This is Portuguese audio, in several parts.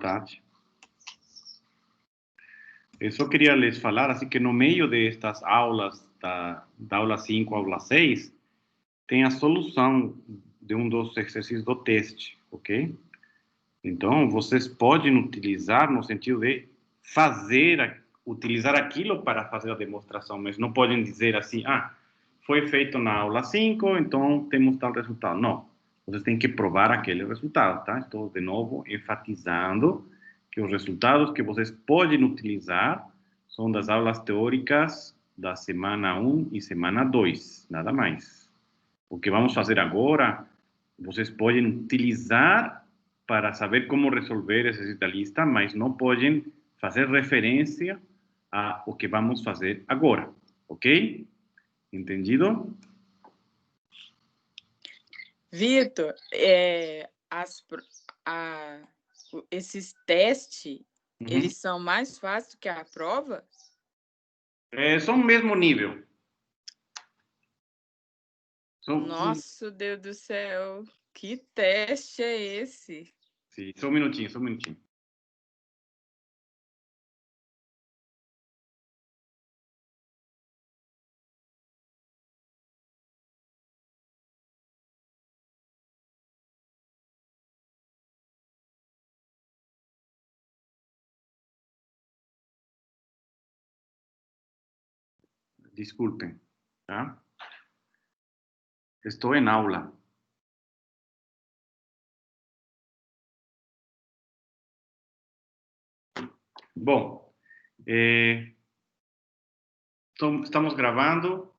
tarde. Eu só queria lhes falar, assim, que no meio destas aulas, da aula 5 à aula 6, tem a solução de um dos exercícios do teste, ok? Então, vocês podem utilizar no sentido de utilizar aquilo para fazer a demonstração, mas não podem dizer assim, foi feito na aula 5, então temos tal resultado. Não, vocês têm que provar aquele resultado, tá? Estou, de novo, enfatizando que os resultados que vocês podem utilizar são das aulas teóricas da semana 1 e semana 2, nada mais. O que vamos fazer agora, vocês podem utilizar para saber como resolver essa lista, mas não podem fazer referência ao que vamos fazer agora, ok? Entendido? Vitor, esses testes, eles são mais fáceis que a prova? São o mesmo nível. Nossa, Deus do céu, que teste é esse? Sim, só um minutinho, só um minutinho. Desculpem, tá? Estou em aula. Bom, estamos gravando.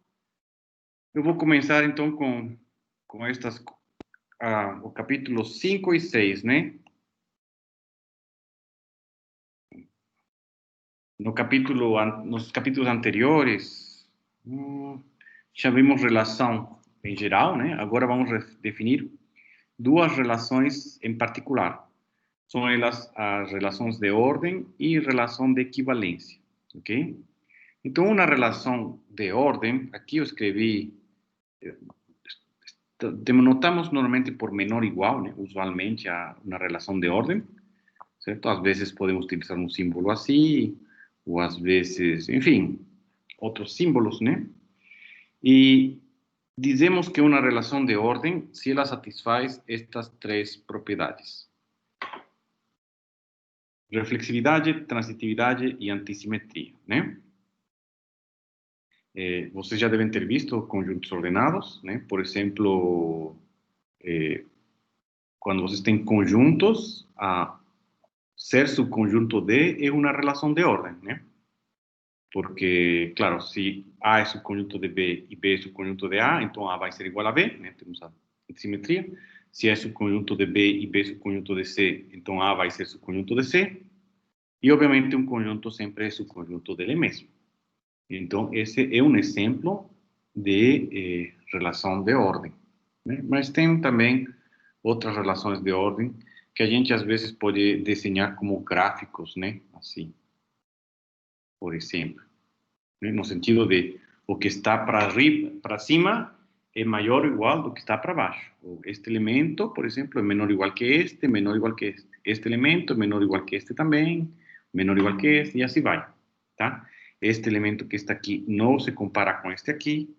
Eu vou começar, então, com estas, o capítulo 5 e 6, né? Nos capítulos anteriores, já vimos relação em geral, né? Agora vamos definir duas relações em particular. São elas as relações de ordem e relação de equivalência, ok? Então, uma relação de ordem, aqui eu escrevi, denotamos normalmente por menor igual, né? Usualmente uma relação de ordem, certo? Às vezes podemos utilizar um símbolo assim, ou às vezes, enfim, outros símbolos, né? E dizemos que uma relação de ordem, se ela satisfaz estas três propriedades: reflexividade, transitividade e antissimetria, né? Vocês já devem ter visto conjuntos ordenados, né? Por exemplo, quando vocês têm conjuntos, ser subconjunto de é uma relação de ordem, né? Porque, claro, se A é subconjunto de B e B é subconjunto de A, então A vai ser igual a B, né? Temos a simetria. Se é subconjunto de B e B é subconjunto de C, então A vai ser subconjunto de C. E, obviamente, um conjunto sempre é subconjunto dele mesmo. Então, esse é um exemplo de relação de ordem, né? Mas tem também outras relações de ordem que a gente, às vezes, pode desenhar como gráficos, né? Assim, por exemplo, né? No sentido de o que está para cima é maior ou igual do que está para baixo. Este elemento, por exemplo, é menor ou igual que este, menor ou igual que este. Este elemento é menor ou igual que este também, menor ou igual que este, e assim vai, tá? Este elemento que está aqui não se compara com este aqui,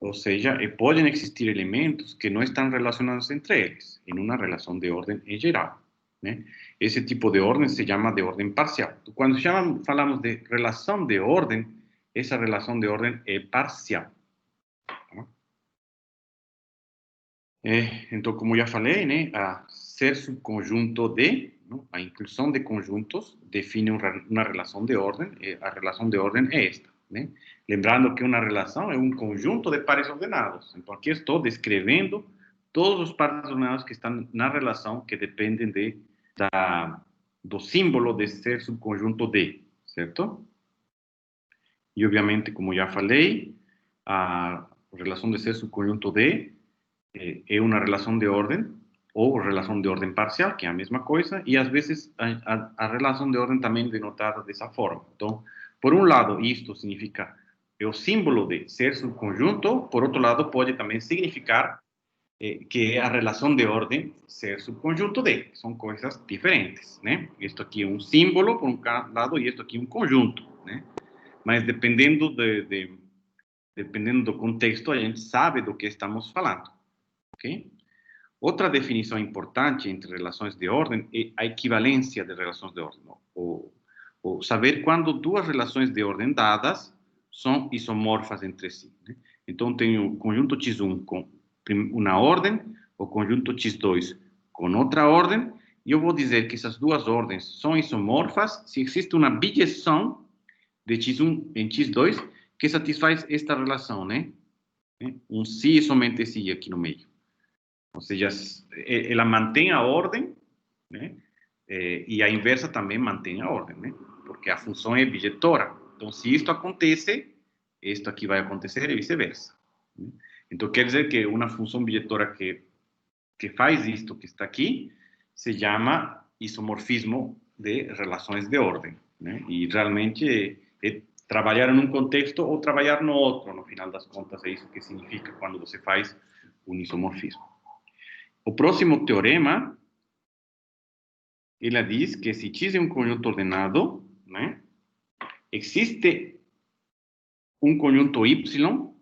ou seja, podem existir elementos que não estão relacionados entre eles, em uma relação de ordem em geral, né? Esse tipo de ordem se chama de ordem parcial. Quando falamos de relação de ordem, essa relação de ordem é parcial. Tá? Então, como já falei, né, a ser subconjunto de, a inclusão de conjuntos define uma relação de ordem, e a relação de ordem é esta, né? Lembrando que uma relação é um conjunto de pares ordenados. Então, aqui estou descrevendo todos os pares ordenados que estão na relação, que dependem do símbolo de ser subconjunto de, certo? E, obviamente, como já falei, a relação de ser subconjunto de é uma relação de ordem, ou relação de ordem parcial, que é a mesma coisa, e às vezes a relação de ordem também é denotada dessa forma. Então, por um lado, isto significa o símbolo de ser subconjunto, por outro lado, pode também significar que é a relação de ordem ser subconjunto de. São coisas diferentes, né? Isto aqui é um símbolo por um lado e isto aqui é um conjunto, né? Mas dependendo dependendo do contexto, a gente sabe do que estamos falando, ok? Outra definição importante entre relações de ordem é a equivalência de relações de ordem, ou saber quando duas relações de ordem dadas são isomorfas entre si, né? Então, tenho o conjunto X1 com uma ordem, o conjunto X2 com outra ordem, e eu vou dizer que essas duas ordens são isomorfas se existe uma bijeção de X1 em X2 que satisfaz esta relação, né? Um si e somente si aqui no meio. Ou seja, ela mantém a ordem, né? E a inversa também mantém a ordem, né? Porque a função é bijetora. Então, se isto acontece, isto aqui vai acontecer e vice-versa. Então, quer dizer que uma função bijetora que faz isto que está aqui se chama isomorfismo de relações de ordem, né? E realmente é trabalhar em um contexto ou trabalhar no outro, no final das contas, é isso que significa quando você faz um isomorfismo. O próximo teorema, ela diz que se X é um conjunto ordenado, né, existe um conjunto Y,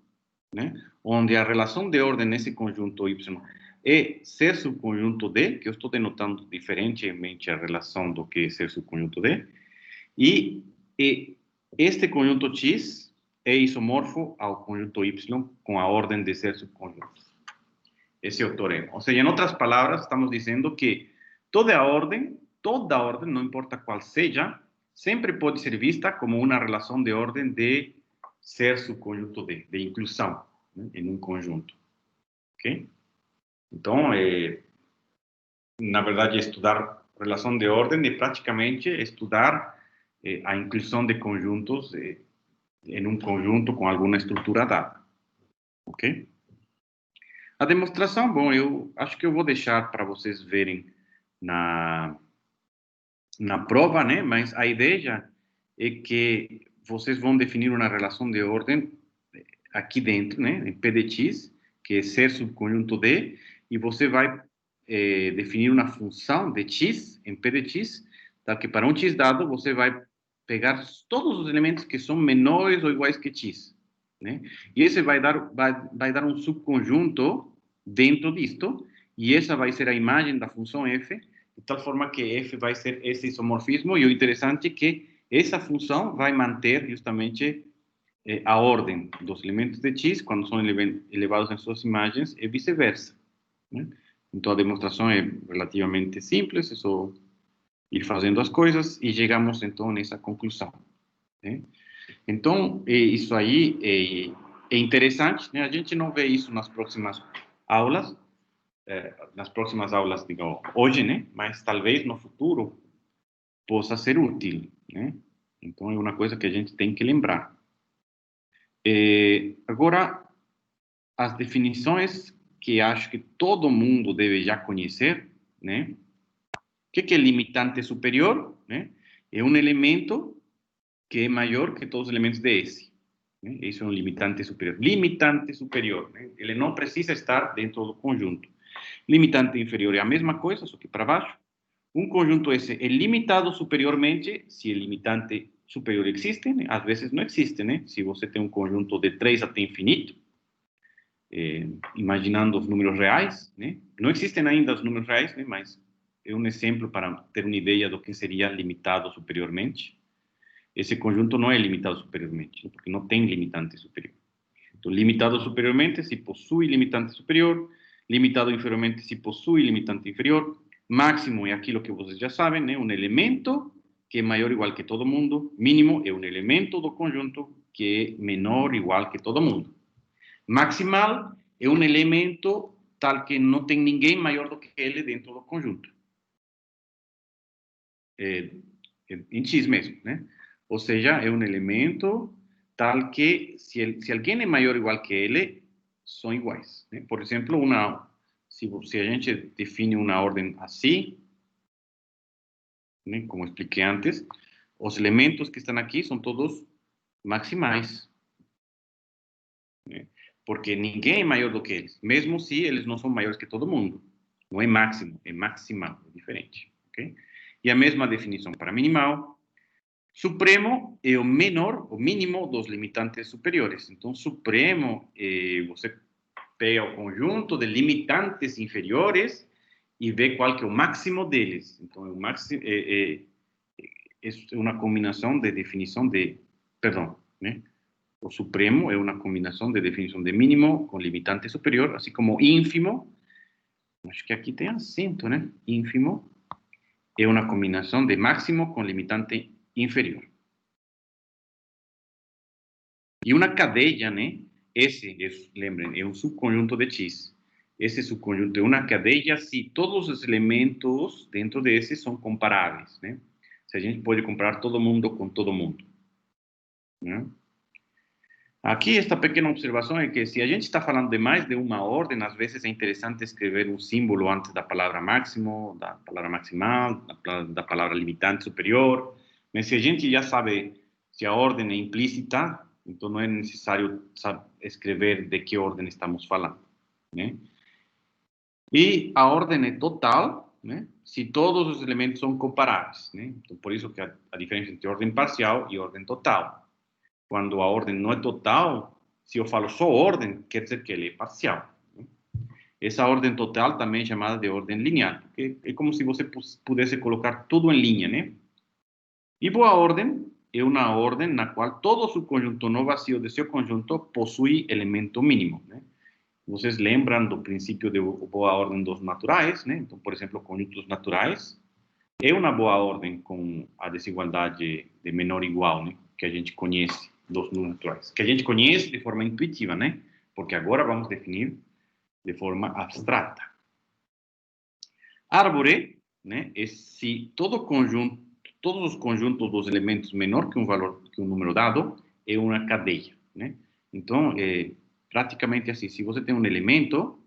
né, onde a relação de ordem nesse conjunto Y é ser subconjunto D, que eu estou denotando diferentemente a relação do que é ser subconjunto D, e este conjunto X é isomorfo ao conjunto Y com a ordem de ser subconjunto. Esse é o teorema. Ou seja, em outras palavras, estamos dizendo que toda ordem, não importa qual seja, sempre pode ser vista como uma relação de ordem de ser subconjunto de inclusão, né, em um conjunto. Ok? Então, na verdade, estudar relação de ordem é praticamente estudar a inclusão de conjuntos em um conjunto com alguma estrutura dada. Ok? A demonstração, bom, eu acho que eu vou deixar para vocês verem na prova, né? Mas a ideia é que vocês vão definir uma relação de ordem aqui dentro, né? Em P de X, que é ser subconjunto D, e você vai definir uma função de X em P de X, tá? Que para um X dado você vai pegar todos os elementos que são menores ou iguais que X, né? E esse vai dar um subconjunto dentro disto, e essa vai ser a imagem da função f, de tal forma que f vai ser esse isomorfismo, e o interessante é que essa função vai manter justamente a ordem dos elementos de x quando são elevados em suas imagens e vice-versa, né? Então a demonstração é relativamente simples, é só ir fazendo as coisas e chegamos então nessa conclusão, né? Então, isso aí é interessante, né? A gente não vê isso nas próximas aulas, digo, hoje, né? Mas talvez no futuro possa ser útil, né? Então, é uma coisa que a gente tem que lembrar. Agora, as definições que acho que todo mundo deve já conhecer, né? O que é limitante superior, né? É um elemento que é maior que todos os elementos de S. Né? Isso é um limitante superior. Limitante superior, né? Ele não precisa estar dentro do conjunto. Limitante inferior é a mesma coisa, só que para baixo. Um conjunto S é limitado superiormente se o limitante superior existe, né? Às vezes não existe, né? Se você tem um conjunto de 3 até infinito, imaginando os números reais, né? Não existem ainda os números reais, né? Mas é um exemplo para ter uma ideia do que seria limitado superiormente. Esse conjunto não é limitado superiormente, porque não tem limitante superior. Então, limitado superiormente se possui limitante superior, limitado inferiormente se possui limitante inferior, máximo é aquilo que vocês já sabem, né? Um elemento que é maior ou igual que todo mundo, mínimo é um elemento do conjunto que é menor ou igual que todo mundo. Maximal é um elemento tal que não tem ninguém maior do que ele dentro do conjunto. Em X mesmo, né? Ou seja, é um elemento tal que se alguém é maior ou igual que ele, são iguais, né? Por exemplo, se a gente define uma ordem assim, né, como expliquei antes, os elementos que estão aqui são todos maximais, né? porque ninguém é maior do que eles, mesmo se eles não são maiores que todo mundo. Não é máximo, é maximal, é diferente. Okay? E a mesma definição para minimal. Supremo é o menor, o mínimo dos limitantes superiores. Então, supremo, você pega o conjunto de limitantes inferiores e vê qual que é o máximo deles. Então, o máximo é uma combinação de definição de, perdão, né? O supremo é uma combinação de definição de mínimo com limitante superior, assim como ínfimo, acho que aqui tem acento, né? Ínfimo é uma combinação de máximo com limitante inferior. E uma cadeia, né? Lembrem, é um subconjunto de X. Esse subconjunto é uma cadeia se todos os elementos dentro desse são comparáveis, né? Se a gente pode comparar todo mundo com todo mundo, né? Aqui, esta pequena observação é que se a gente está falando de mais de uma ordem, às vezes é interessante escrever um símbolo antes da palavra máximo, da palavra maximal, da palavra limitante superior. Mas se a gente já sabe se a ordem é implícita, então não é necessário escrever de que ordem estamos falando, né? E a ordem é total, né? Se todos os elementos são comparáveis, né? Então, por isso que a diferença entre ordem parcial e ordem total. Quando a ordem não é total, se eu falo só ordem, quer dizer que ele é parcial. Essa ordem total também é chamada de ordem linear, porque é como se você pudesse colocar tudo em linha, né? E boa ordem é uma ordem na qual todo subconjunto não vazio de seu conjunto possui elemento mínimo, né? Vocês lembram do princípio de boa ordem dos naturais, né? Então, por exemplo, conjuntos naturais é uma boa ordem com a desigualdade de menor igual, né? Que a gente conhece dos números naturais, que a gente conhece de forma intuitiva, né? Porque agora vamos definir de forma abstrata. Árvore, né? É se todo conjunto, todos os conjuntos dos elementos menor que um valor, que um número dado, é uma cadeia, né? Então, praticamente assim, se você tem um elemento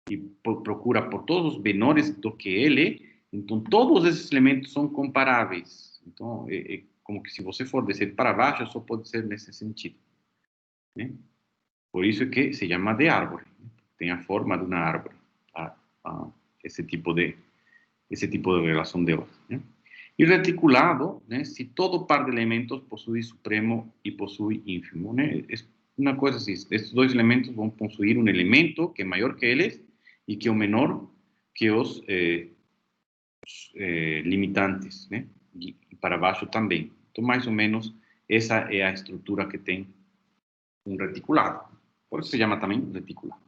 e procura por todos os menores do que ele, então todos esses elementos são comparáveis. Então, é como que se você for descer para baixo, só pode ser nesse sentido, né? Por isso que se chama de árvore, né? Tem a forma de uma árvore, esse tipo de relação de ordem, né? E reticulado, né? Se todo par de elementos possui supremo e possui ínfimo, né? É uma coisa assim, esses dois elementos vão possuir um elemento que é maior que eles e que é o menor que os limitantes, né? E para baixo também. Então, mais ou menos, essa é a estrutura que tem um reticulado. Por isso se chama também reticulado,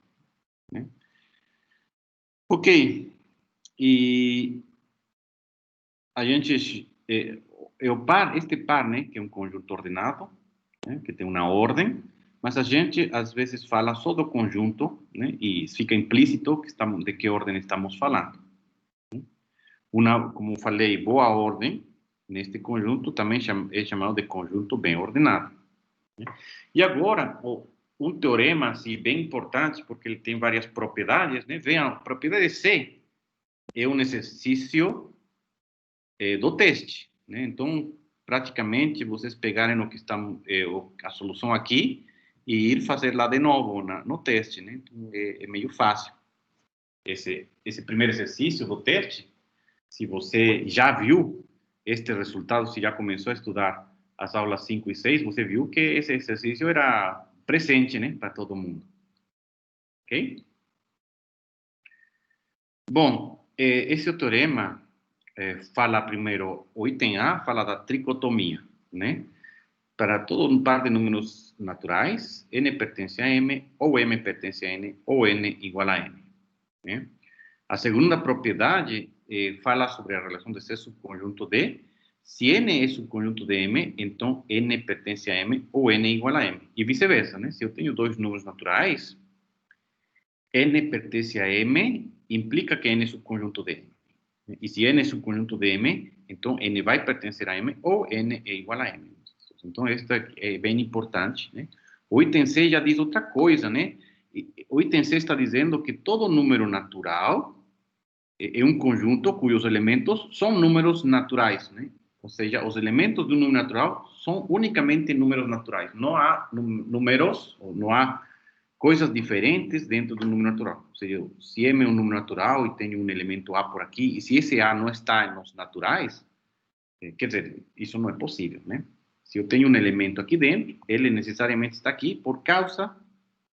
né? Ok. E a gente... este par, né? Que é um conjunto ordenado, né, que tem uma ordem, mas a gente, às vezes, fala só do conjunto, né? E fica implícito que de que ordem estamos falando. Como falei, boa ordem, neste conjunto, também é chamado de conjunto bem ordenado, né? E agora, um teorema assim, bem importante, porque ele tem várias propriedades, né? Veja, a propriedade C é um exercício do teste, né? Então, praticamente, vocês pegarem o que está, a solução aqui e ir fazer lá de novo no teste, né? Então, é meio fácil. Esse primeiro exercício do teste, se você já viu este resultado, se já começou a estudar as aulas 5 e 6, você viu que esse exercício era presente, né, para todo mundo. Ok? Bom, esse teorema fala primeiro, o item A fala da tricotomia, né? Para todo um par de números naturais, n pertence a m, ou m pertence a n, ou n igual a m, né? A segunda propriedade fala sobre a relação de ser subconjunto de. Se n é subconjunto de m, então n pertence a m ou n igual a m. E vice-versa, né? Se eu tenho dois números naturais, n pertence a m implica que n é subconjunto de m. E se n é subconjunto de m, então n vai pertencer a m ou n é igual a m. Então, isso é bem importante, né? O item C já diz outra coisa, né? O item C está dizendo que todo número natural é um conjunto cujos elementos são números naturais, né? Ou seja, os elementos do número natural são unicamente números naturais. Não há números, ou não há coisas diferentes dentro do número natural. Ou seja, se M é um número natural e tem um elemento A por aqui, e se esse A não está nos naturais, quer dizer, isso não é possível, né? Se eu tenho um elemento aqui dentro, ele necessariamente está aqui por causa,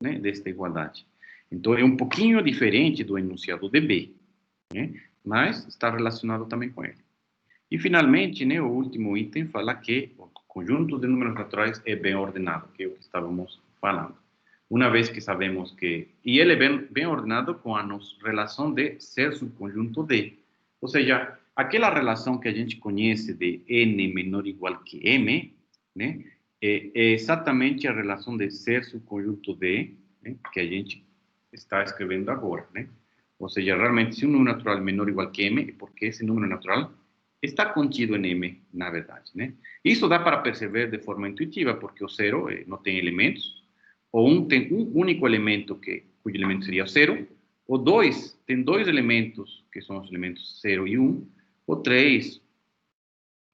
né, desta igualdade. Então, é um pouquinho diferente do enunciado de B, né? Mas está relacionado também com ele. E, finalmente, né, o último item fala que o conjunto de números naturais é bem ordenado, que é o que estávamos falando. Uma vez que sabemos que... E ele é bem ordenado com a relação de ser subconjunto de. Ou seja, aquela relação que a gente conhece de n menor ou igual que m, né, é exatamente a relação de ser subconjunto de, né, que a gente está escrevendo agora, né? Ou seja, realmente, se um número natural é menor ou igual que m, é porque esse número natural está contido em m, na verdade, né? Isso dá para perceber de forma intuitiva, porque o zero não tem elementos, ou um tem um único elemento, cujo elemento seria o zero, o 2 tem dois elementos, que são os elementos 0 e 1, o 3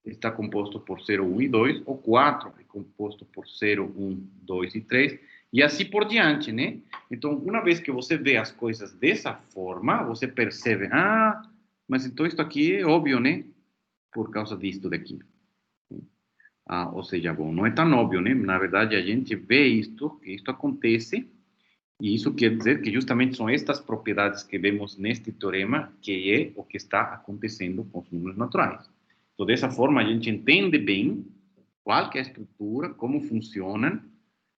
está composto por 0, 1 e 2, o 4 é composto por 0, 1, 2 e 3, e assim por diante, né? Então, uma vez que você vê as coisas dessa forma, você percebe, mas então isso aqui é óbvio, né? Por causa disto daqui. Ou seja, bom, não é tão óbvio, né? Na verdade, a gente vê isto, que isto acontece, e isso quer dizer que justamente são estas propriedades que vemos neste teorema que é o que está acontecendo com os números naturais. Então, dessa forma, a gente entende bem qual que é a estrutura, como funcionam,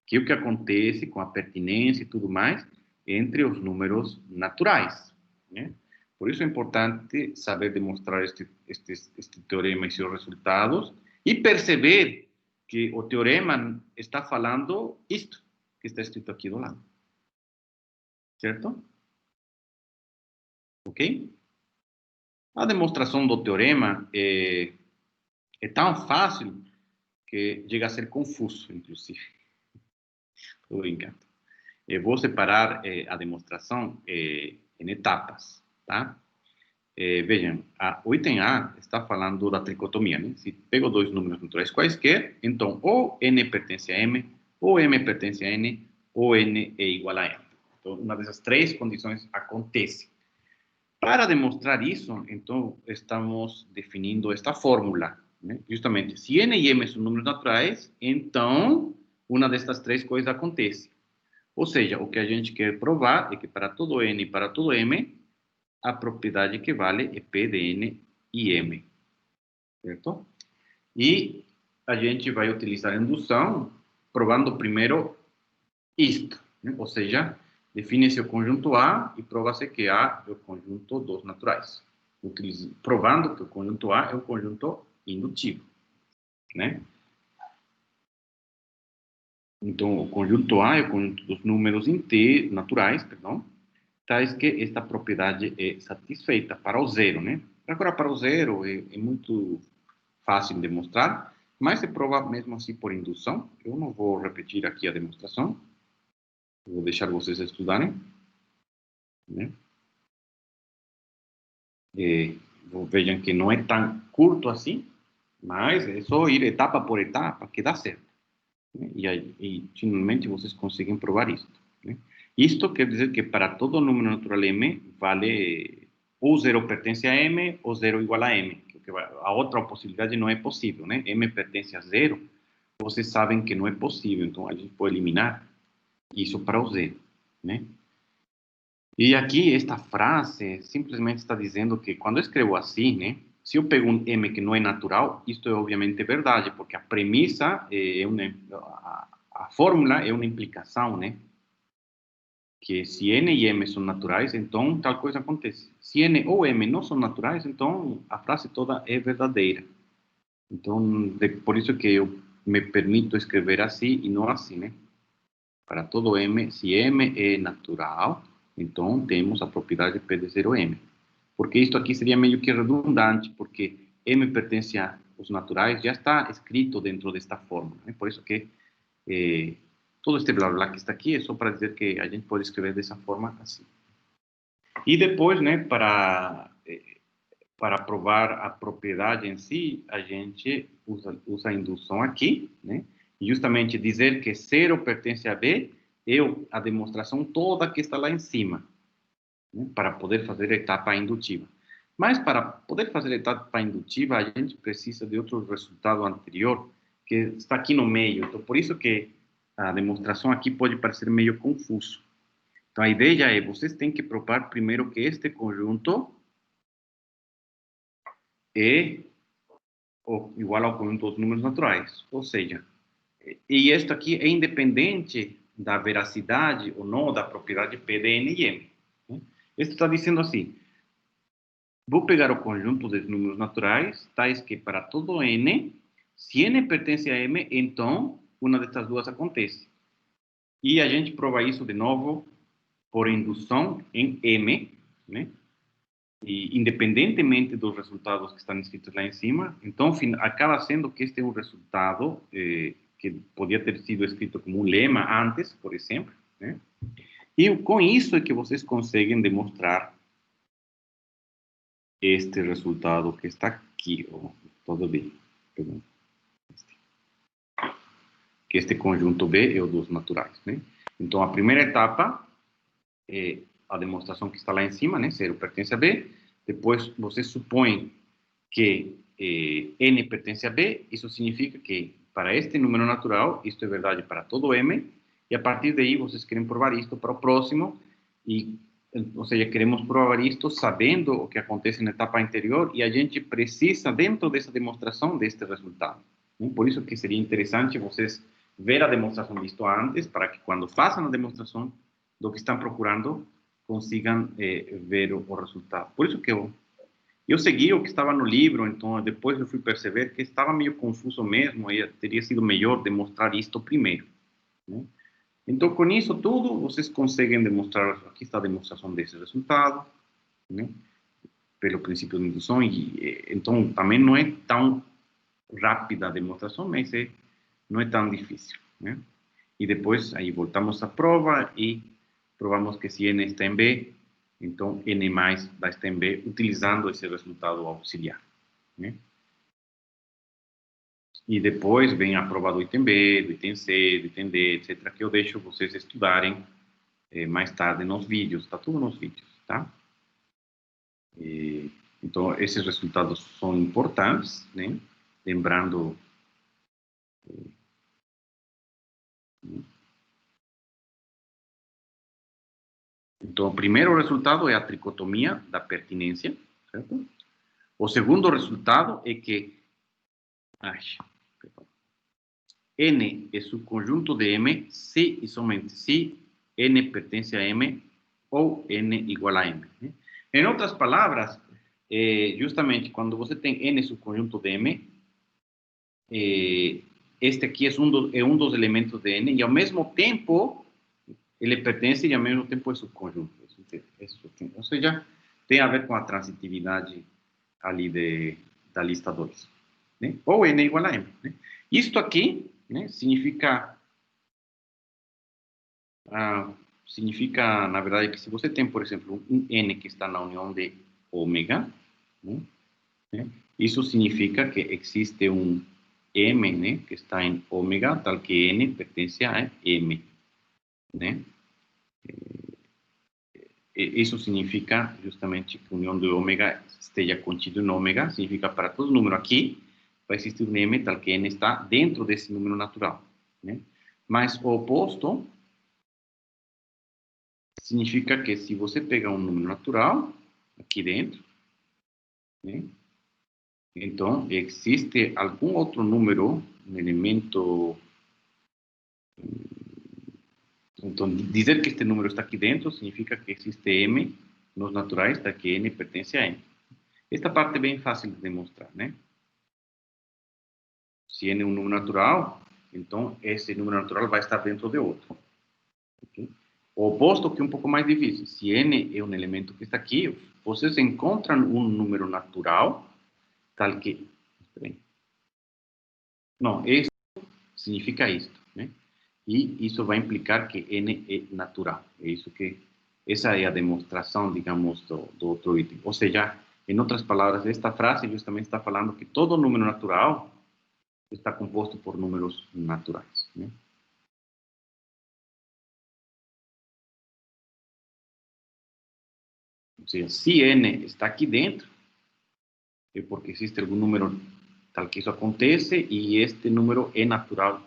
que é o que acontece com a pertinência e tudo mais entre os números naturais, né? Por isso é importante saber demonstrar este teorema e seus resultados e perceber que o teorema está falando isto que está escrito aqui do lado. Certo? Ok? A demonstração do teorema é tão fácil que chega a ser confuso, inclusive. Estou brincando. Eu vou separar a demonstração em etapas, tá? Vejam, o item A está falando da tricotomia, né? Se pego dois números naturais quaisquer, então ou n pertence a m, ou m pertence a n, ou n é igual a m. Então, uma dessas três condições acontece. Para demonstrar isso, então, estamos definindo esta fórmula, né? Justamente, se n e m são números naturais, então, uma destas três coisas acontece. Ou seja, o que a gente quer provar é que para todo n e para todo m, a propriedade que vale é P de N e M, certo? E a gente vai utilizar a indução provando primeiro isto, né? Ou seja, define-se o conjunto A e prova-se que A é o conjunto dos naturais, provando que o conjunto A é o conjunto indutivo, né? Então, o conjunto A é o conjunto dos números naturais, tais que esta propriedade é satisfeita para o zero, né? Agora, para o zero é muito fácil de demonstrar, mas se prova mesmo assim por indução. Eu não vou repetir aqui a demonstração, vou deixar vocês estudarem, né? Vejam que não é tão curto assim, mas é só ir etapa por etapa que dá certo, né? E finalmente vocês conseguem provar isso, né? Isto quer dizer que para todo número natural m vale ou 0 pertence a m ou 0 igual a m. A outra possibilidade não é possível, né? M pertence a 0, vocês sabem que não é possível, então a gente pode eliminar isso para o 0, né? E aqui esta frase simplesmente está dizendo que quando eu escrevo assim, né? Se eu pego um m que não é natural, isto é obviamente verdade, porque a premissa a fórmula é uma implicação, né? Que se n e m são naturais, então tal coisa acontece. Se n ou m não são naturais, então a frase toda é verdadeira. Então, por isso que eu me permito escrever assim e não assim, né? Para todo m, se m é natural, então temos a propriedade P de 0m. Porque isto aqui seria meio que redundante, porque m pertence aos naturais, já está escrito dentro desta fórmula, né? Por isso que todo este blá blá que está aqui é só para dizer que a gente pode escrever dessa forma assim. E depois, né, para provar a propriedade em si, a gente usa a indução aqui, né? E justamente dizer que 0 pertence a B a demonstração toda que está lá em cima, né, para poder fazer a etapa indutiva. Mas para poder fazer a etapa indutiva, a gente precisa de outro resultado anterior, que está aqui no meio. Então, por isso que a demonstração aqui pode parecer meio confuso. Então, a ideia é, vocês têm que provar primeiro que este conjunto é igual ao conjunto dos números naturais. Ou seja, e isto aqui é independente da veracidade ou não da propriedade P de N e M. Isto está dizendo assim, vou pegar o conjunto de números naturais, tais que para todo N, se N pertence a M, então uma dessas duas acontece. E a gente prova isso de novo por indução em M, né? E independentemente dos resultados que estão escritos lá em cima, então acaba sendo que este é um resultado que podia ter sido escrito como um lema antes, por exemplo, né? E com isso é que vocês conseguem demonstrar este resultado que está aqui, todo B, que este conjunto B é o dos naturais, né? Então, a primeira etapa é a demonstração que está lá em cima, né? 0 pertence a B. Depois, você supõe que N pertence a B. Isso significa que, para este número natural, isto é verdade para todo M. E, a partir daí, vocês querem provar isto para o próximo. E, ou seja, queremos provar isto sabendo o que acontece na etapa anterior. E a gente precisa, dentro dessa demonstração, deste resultado, né? Por isso que seria interessante vocês ver a demonstração disto antes, para que, quando façam a demonstração do que estão procurando, consigam ver o resultado. Por isso que eu segui o que estava no livro, então depois eu fui perceber que estava meio confuso mesmo, aí teria sido melhor demonstrar isto primeiro, né? Então, com isso tudo, vocês conseguem demonstrar, aqui está a demonstração desse resultado, né, pelo princípio de indução, e então também não é tão rápida a demonstração, mas não é tão difícil, né? E depois, aí voltamos à prova e provamos que se N está em B, então N mais vai estar em B, utilizando esse resultado auxiliar, né? E depois vem a prova do item B, do item C, do item D, etc., que eu deixo vocês estudarem mais tarde nos vídeos, está tudo nos vídeos, tá? Então, esses resultados são importantes, né? Lembrando... Então, o primeiro resultado é a tricotomia da pertinência, certo? O segundo resultado é que N é subconjunto de M se e somente se N pertence a M ou N igual a M, né? Em outras palavras, justamente quando você tem N subconjunto de M, este aqui é um dos elementos de N e, ao mesmo tempo, ele pertence e, ao mesmo tempo, é subconjunto. Ou seja, tem a ver com a transitividade ali da lista 2, né? Ou N igual a M, né? Isto aqui, né, significa, na verdade, que se você tem, por exemplo, um N que está na união de ômega, né, isso significa que existe um M, né, que está em ômega, tal que N pertence a M, né? Isso significa justamente que a união de ômega esteja contida em ômega, significa para todo número aqui vai existir um M tal que N está dentro desse número natural, né? Mas o oposto significa que se você pegar um número natural aqui dentro, né, então existe algum outro número, um elemento. Então, dizer que este número está aqui dentro significa que existe M nos naturais, da que N pertence a N. Esta parte é bem fácil de demonstrar, né? Se N é um número natural, então esse número natural vai estar dentro de outro. Okay? O oposto, que é um pouco mais difícil. Se N é um elemento que está aqui, vocês encontram um número natural, tal que... Não, isso significa isto, né? E isso vai implicar que N é natural. Essa é a demonstração, digamos, do outro item. Ou seja, em outras palavras, esta frase justamente está falando que todo número natural está composto por números naturais, né? Ou seja, se n está aqui dentro, é porque existe algum número tal que isso acontece e este número é natural.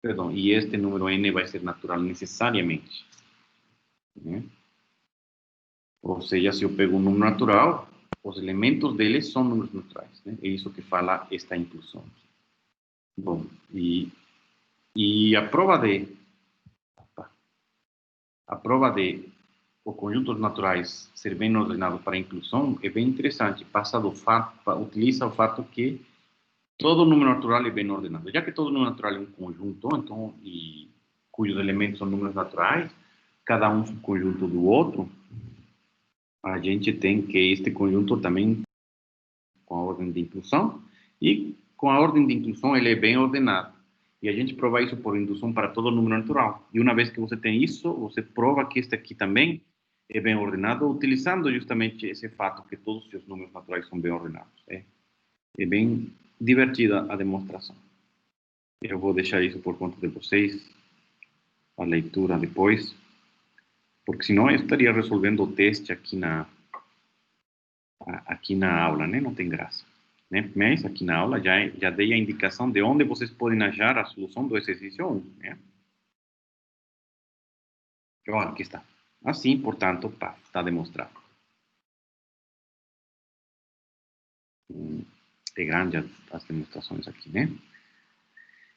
Perdão, e este número n vai ser natural necessariamente. Né? Ou seja, se eu pego um número natural, os elementos dele são números naturais. Né? É isso que fala esta inclusão. Bom, e a prova de os conjuntos naturais ser bem ordenados para a inclusão é bem interessante. Utiliza o fato que todo número natural é bem ordenado. Já que todo número natural é um conjunto, então, e cujos elementos são números naturais, cada um subconjunto do outro, a gente tem que este conjunto também com a ordem de inclusão, e com a ordem de inclusão ele é bem ordenado. E a gente prova isso por indução para todo número natural. E uma vez que você tem isso, você prova que este aqui também é bem ordenado, utilizando justamente esse fato que todos os seus números naturais são bem ordenados. É bem divertida a demonstração. Eu vou deixar isso por conta de vocês, a leitura depois, porque senão eu estaria resolvendo o teste aqui na aula, né? Não tem graça. Né? Mas aqui na aula já dei a indicação de onde vocês podem achar a solução do exercício 1. Né? Olha, aqui está. Assim, portanto, está demonstrado. É grande as demonstrações aqui, né?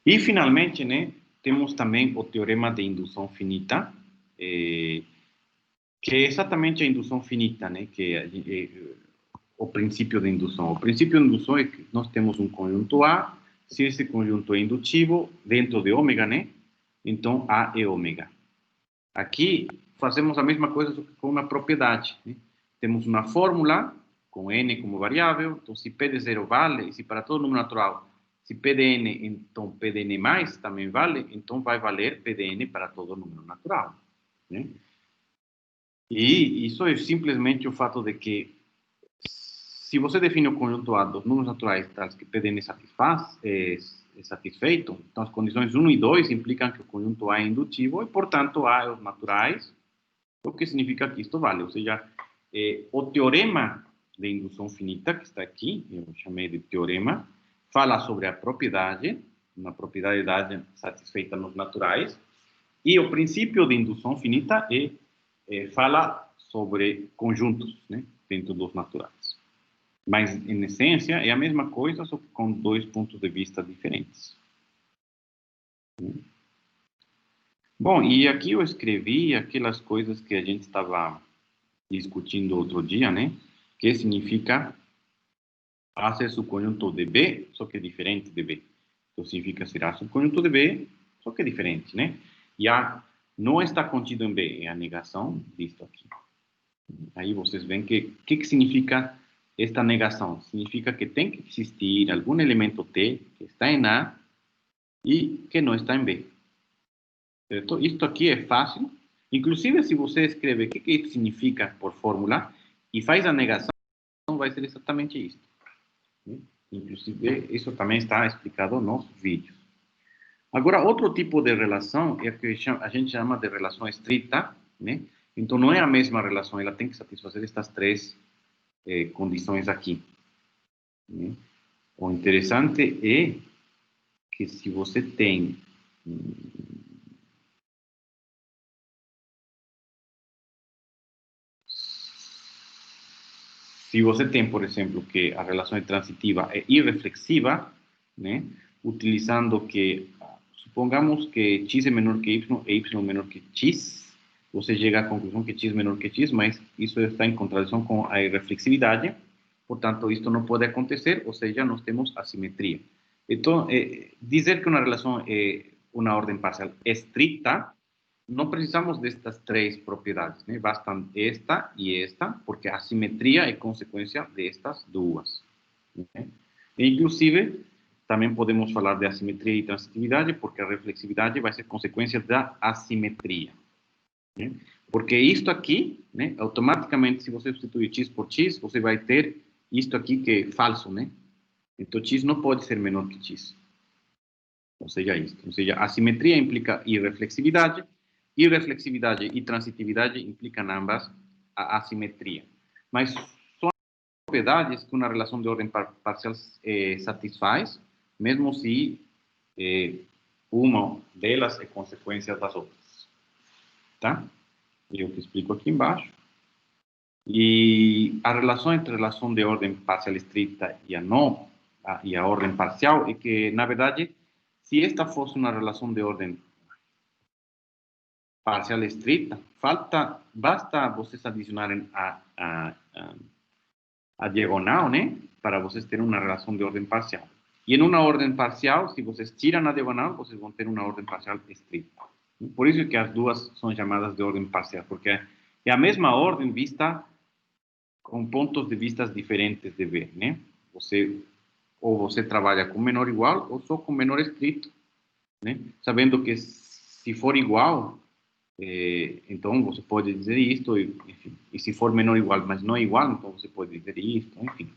E, finalmente, né, temos também o teorema de indução finita, que é exatamente a indução finita, né? Que é o princípio de indução. O princípio de indução é que nós temos um conjunto A, se esse conjunto é indutivo, dentro de ômega, né? Então, A é ômega. Aqui, fazemos a mesma coisa com uma propriedade. Né? Temos uma fórmula, com n como variável, então se p de 0 vale, e se para todo número natural, se p de n, então p de n mais também vale, então vai valer p de n para todo número natural. Né? E isso é simplesmente o fato de que, se você define o conjunto A dos números naturais tais que p de n satisfaz, é satisfeito, então as condições 1 e 2 implicam que o conjunto A é indutivo e, portanto, A é os naturais, o que significa que isto vale. Ou seja, o teorema de indução finita, que está aqui, eu chamei de teorema, fala sobre a propriedade, uma propriedade dada satisfeita nos naturais, e o princípio de indução finita fala sobre conjuntos, né, dentro dos naturais. Mas, em essência, é a mesma coisa, só que com dois pontos de vista diferentes. Bom, e aqui eu escrevi aquelas coisas que a gente estava discutindo outro dia, né? Que significa A ser subconjunto de B, só que é diferente de B. Então, significa ser A subconjunto de B, só que é diferente, né? E A não está contido em B, é a negação disto aqui. Aí vocês veem que significa esta negação. Significa que tem que existir algum elemento T que está em A e que não está em B. Certo? Isto aqui é fácil. Inclusive, se você escreve o que significa por fórmula e faz a negação, vai ser exatamente isso. Inclusive, isso também está explicado nos vídeos. Agora, outro tipo de relação é o que a gente chama de relação estrita, né? Então, não é a mesma relação, ela tem que satisfazer estas três condições aqui. Né? O interessante é que se você tem por exemplo, que a relação transitiva é irreflexiva, né? Utilizando que, supongamos que x é menor que y e y é menor que x, você chega à conclusão que x é menor que x, mas isso está em contradição com a irreflexividade, portanto, isto não pode acontecer, ou seja, nós temos assimetria. Então, dizer que uma relação é uma ordem parcial estrita, não precisamos destas três propriedades, né? Bastam esta e esta, porque a simetria é consequência destas duas. Né? E, inclusive, também podemos falar de assimetria e transitividade, porque a reflexividade vai ser consequência da assimetria. Né? Porque isto aqui, né, automaticamente, se você substituir x por x, você vai ter isto aqui que é falso, né? Então, x não pode ser menor que x. Ou seja, isto. Ou seja, assimetria implica irreflexividade, irreflexividade e transitividade implicam ambas a assimetria. Mas são propriedades que uma relação de ordem parcial satisfaz, mesmo se uma delas é consequência das outras. Tá? Eu te explico aqui embaixo. E a relação entre a relação de ordem parcial estrita e a ordem parcial é que, na verdade, se esta fosse uma relação de ordem parcial estrita, basta vocês adicionarem a diagonal, né, para vocês terem uma relação de ordem parcial. E em uma ordem parcial, se vocês tiram a diagonal, vocês vão ter uma ordem parcial estrita. Por isso que as duas são chamadas de ordem parcial, porque é a mesma ordem vista com pontos de vista diferentes de ver, né? Ou você trabalha com menor igual ou só com menor estrito, né? Sabendo que se for igual, então você pode dizer isto, enfim. E se for menor igual, mas não igual, então você pode dizer isto, enfim.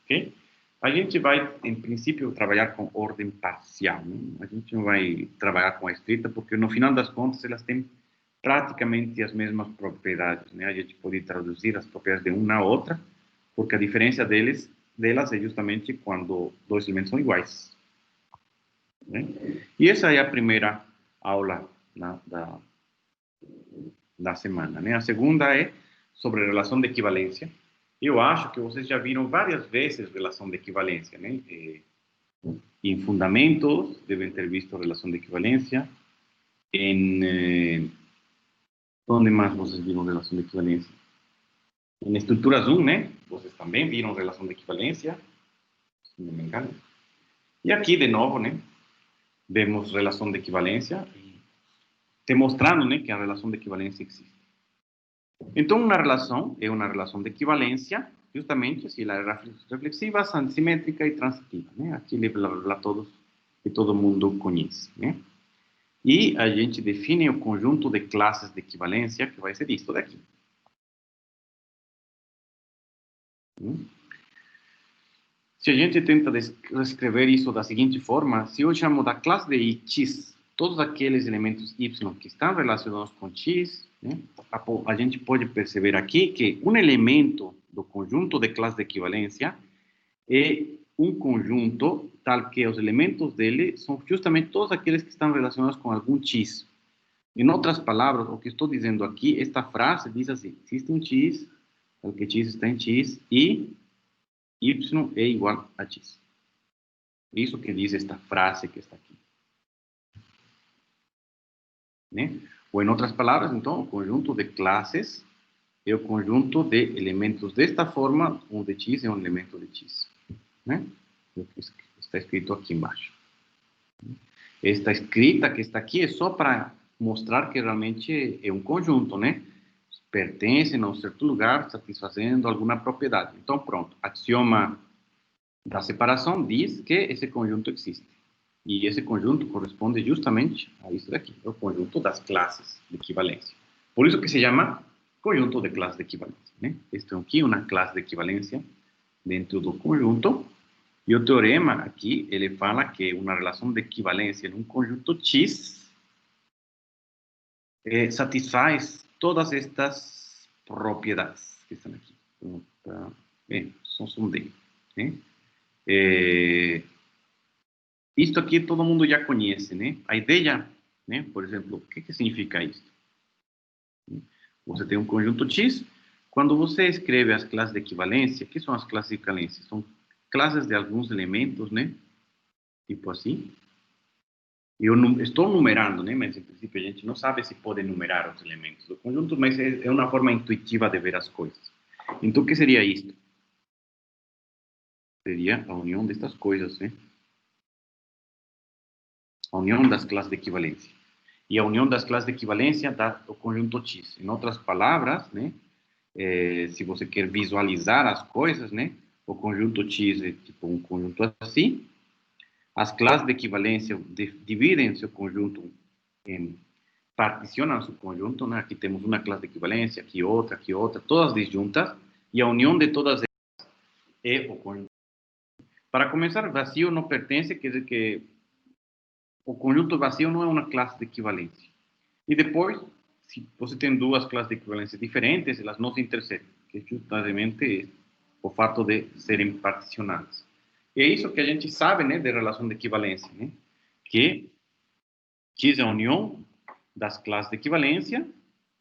Ok? A gente vai, em princípio, trabalhar com ordem parcial, né? A gente não vai trabalhar com a estrita, porque no final das contas elas têm praticamente as mesmas propriedades, né? A gente pode traduzir as propriedades de uma a outra, porque a diferença delas é justamente quando dois elementos são iguais, né? E essa é a primeira aula da semana, né? A segunda é sobre a relação de equivalência. Eu acho que vocês já viram várias vezes relação de equivalência, né? Em fundamentos, devem ter visto relação de equivalência. Onde mais vocês viram relação de equivalência? Em estruturas 1, né? Vocês também viram relação de equivalência, se não me engano. E aqui, de novo, né? Vemos relação de equivalência, demonstrando, né, que a relação de equivalência existe. Então, uma relação é uma relação de equivalência, justamente se ela é reflexiva, assimétrica e transitiva, né? Aquele blá, blá, blá, todos que todo mundo conhece, né? E a gente define o conjunto de classes de equivalência, que vai ser isto daqui. Se a gente tenta descrever isso da seguinte forma, se eu chamo da classe de x todos aqueles elementos y que estão relacionados com x, né, a gente pode perceber aqui que um elemento do conjunto de classe de equivalência é um conjunto tal que os elementos dele são justamente todos aqueles que estão relacionados com algum x. Em outras palavras, o que estou dizendo aqui, esta frase diz assim: existe um x, tal que x está em x, e y é igual a x. Isso que diz esta frase que está aqui. Né? Ou em outras palavras, então, o conjunto de classes é o conjunto de elementos desta forma, onde x é um elemento de x. Né? O que está escrito aqui embaixo. Esta escrita que está aqui é só para mostrar que realmente é um conjunto, né? Pertencem a um certo lugar, satisfazendo alguma propriedade. Então, pronto. Axioma da separação diz que esse conjunto existe. E esse conjunto corresponde justamente a isso daqui, é o conjunto das classes de equivalência. Por isso que se chama conjunto de classes de equivalência, né? Este aqui é uma classe de equivalência dentro do conjunto. E o teorema aqui, ele fala que uma relação de equivalência em um conjunto X satisfaz todas estas propriedades que estão aqui. São dele, né? Isto aqui todo mundo já conhece, né? A ideia, né? Por exemplo, o que significa isto? Você tem um conjunto X. Quando você escreve as classes de equivalência, o que são as classes de equivalência? São classes de alguns elementos, né? Tipo assim. Eu não estou numerando, né? Mas, em princípio, a gente não sabe se pode numerar os elementos do conjunto, mas é uma forma intuitiva de ver as coisas. Então, o que seria isto? Seria a união destas coisas, né? A união das classes de equivalência. E a união das classes de equivalência dá o conjunto X. Em outras palavras, né? Se você quer visualizar as coisas, né? O conjunto X é tipo um conjunto assim. As classes de equivalência dividem seu conjunto particionam seu conjunto, né? Aqui temos uma classe de equivalência, aqui outra, todas disjuntas, e a união de todas elas é o conjunto. Para começar, vazio não pertence, quer dizer que o conjunto vazio não é uma classe de equivalência. E depois, se você tem duas classes de equivalência diferentes, elas não se interceptam, que justamente o fato de serem particionadas. E é isso que a gente sabe, né, de relação de equivalência, né, que X é a união das classes de equivalência,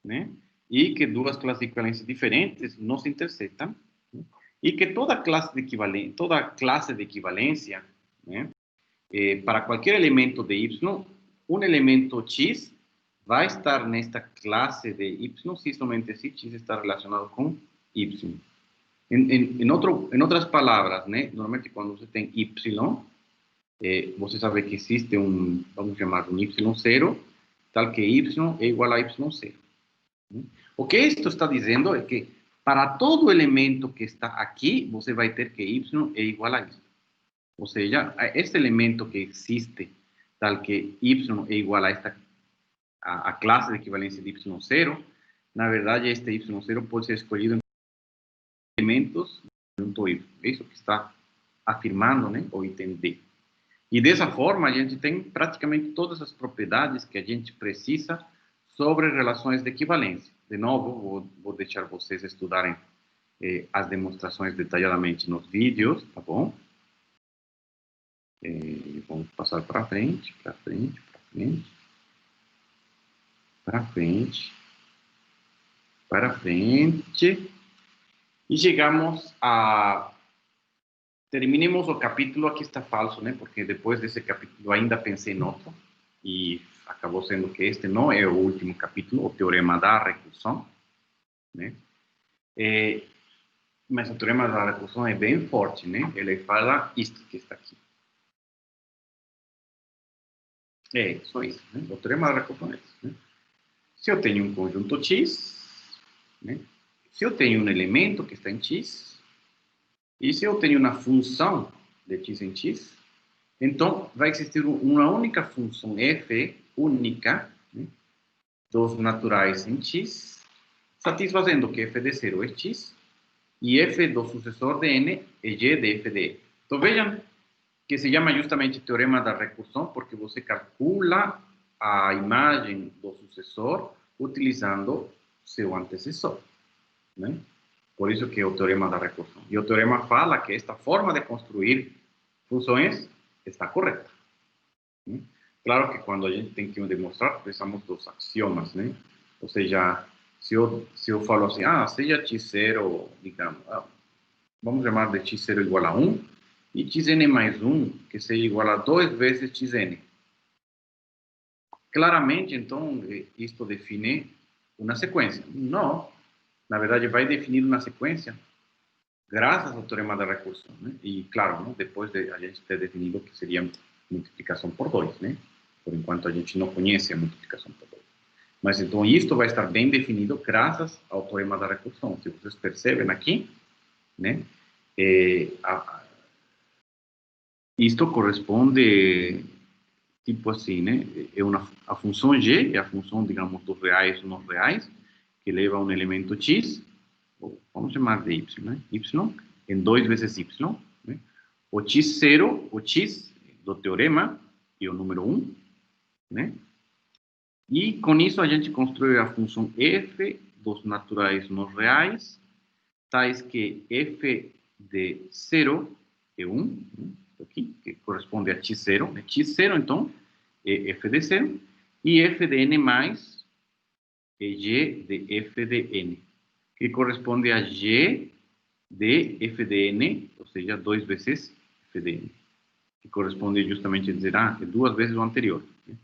né, e que duas classes de equivalência diferentes não se interceptam, né, e que toda classe de equivalência, né, para qualquer elemento de Y, um elemento X vai estar nesta classe de Y se somente se X está relacionado com Y. Em outras palavras, né, normalmente quando você tem Y, você sabe que existe vamos chamar um Y0, tal que Y é igual a Y0. Né? O que isto está dizendo é que para todo elemento que está aqui, você vai ter que Y é igual a isso. Ou seja, este elemento que existe, tal que Y é igual a classe de equivalência de Y0, na verdade, este Y0 pode ser escolhido em elementos junto Y. É isso que está afirmando, né, o item D. E dessa forma, a gente tem praticamente todas as propriedades que a gente precisa sobre relações de equivalência. De novo, vou deixar vocês estudarem as demonstrações detalhadamente nos vídeos, tá bom? Vamos passar para frente, para frente, para frente. Para frente. Para frente. E chegamos a... Terminemos o capítulo, aqui está falso, né? Porque depois desse capítulo ainda pensei em outro. E acabou sendo que este não é o último capítulo, o teorema da recursão, né? Mas o teorema da recursão é bem forte, né? Ele fala isto que está aqui. É, só isso, né? O teorema da recursão é isso, né? Se eu tenho um conjunto X, né? Se eu tenho um elemento que está em X, e se eu tenho uma função de X em X, então vai existir uma única função f, única, né? Dos naturais em X, satisfazendo que f de 0 é X, e f do sucessor de n é g de f de n. Então vejam que se chama justamente teorema da recursão, porque você calcula a imagem do sucessor utilizando seu antecessor, né? Por isso que é o teorema da recursão. E o teorema fala que esta forma de construir funções está correta, né? Claro que quando a gente tem que demonstrar, precisamos dos axiomas, né? Ou seja, se eu falo assim, seja x0, digamos, vamos chamar de x0 igual a 1, e xn mais 1, que seja igual a 2 vezes xn. Claramente, então, isto define uma sequência. Não, na verdade, vai definir uma sequência graças ao teorema da recursão, né? E, claro, né, depois de a gente ter definido que seria multiplicação por 2, né? Por enquanto, a gente não conhece a multiplicação por 2. Mas, então, isto vai estar bem definido graças ao teorema da recursão. Se vocês percebem aqui, né? Isto corresponde, tipo assim, né? A função g é a função, digamos, dos reais ou não reais, que leva um elemento x, vamos chamar de y, né? Y em 2 vezes y, né? O x0, o x do teorema, é o número 1, né? E com isso a gente construi a função f dos naturais não reais, tais que f de 0 é 1, né? Aqui, que corresponde a x0. X0, então, é f de 0, e f de n mais é g de f de n, que corresponde a g de f de n, ou seja, 2 vezes f de n, que corresponde justamente a dizer, é 2 vezes o anterior, né?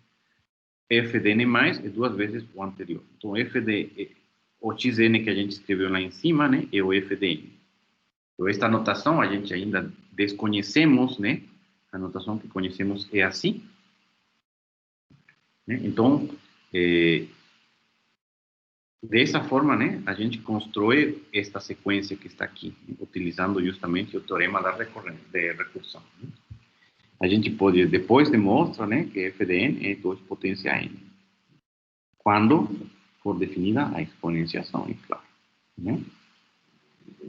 F de n mais é 2 vezes o anterior. Então, o xn que a gente escreveu lá em cima, né, é o f de n. Então, esta notação a gente ainda desconhecemos, né? A notação que conhecemos é assim, né? Então, dessa forma, né, a gente constrói esta sequência que está aqui, né, utilizando justamente o teorema da recursão, né? A gente pode, depois demonstra, né, que f de n é 2 potência n, quando for definida a exponenciação, é claro, né?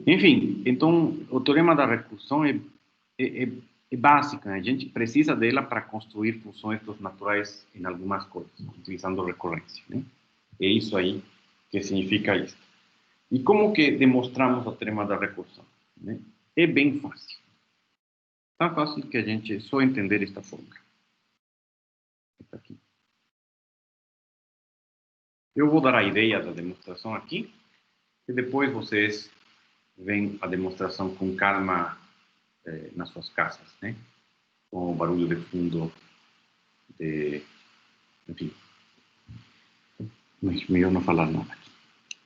Enfim, então, o teorema da recursão é básica, né? A gente precisa dela para construir funções dos naturais em algumas coisas, utilizando recorrência, né? É isso aí que significa isso. E como que demonstramos o teorema da recursão? Né? É bem fácil. Tão fácil que a gente só entender esta fórmula. Está aqui. Eu vou dar a ideia da demonstração aqui, e depois vocês veem a demonstração com calma nas suas casas, né? Com o barulho de fundo, enfim. Mas melhor não falar nada aqui.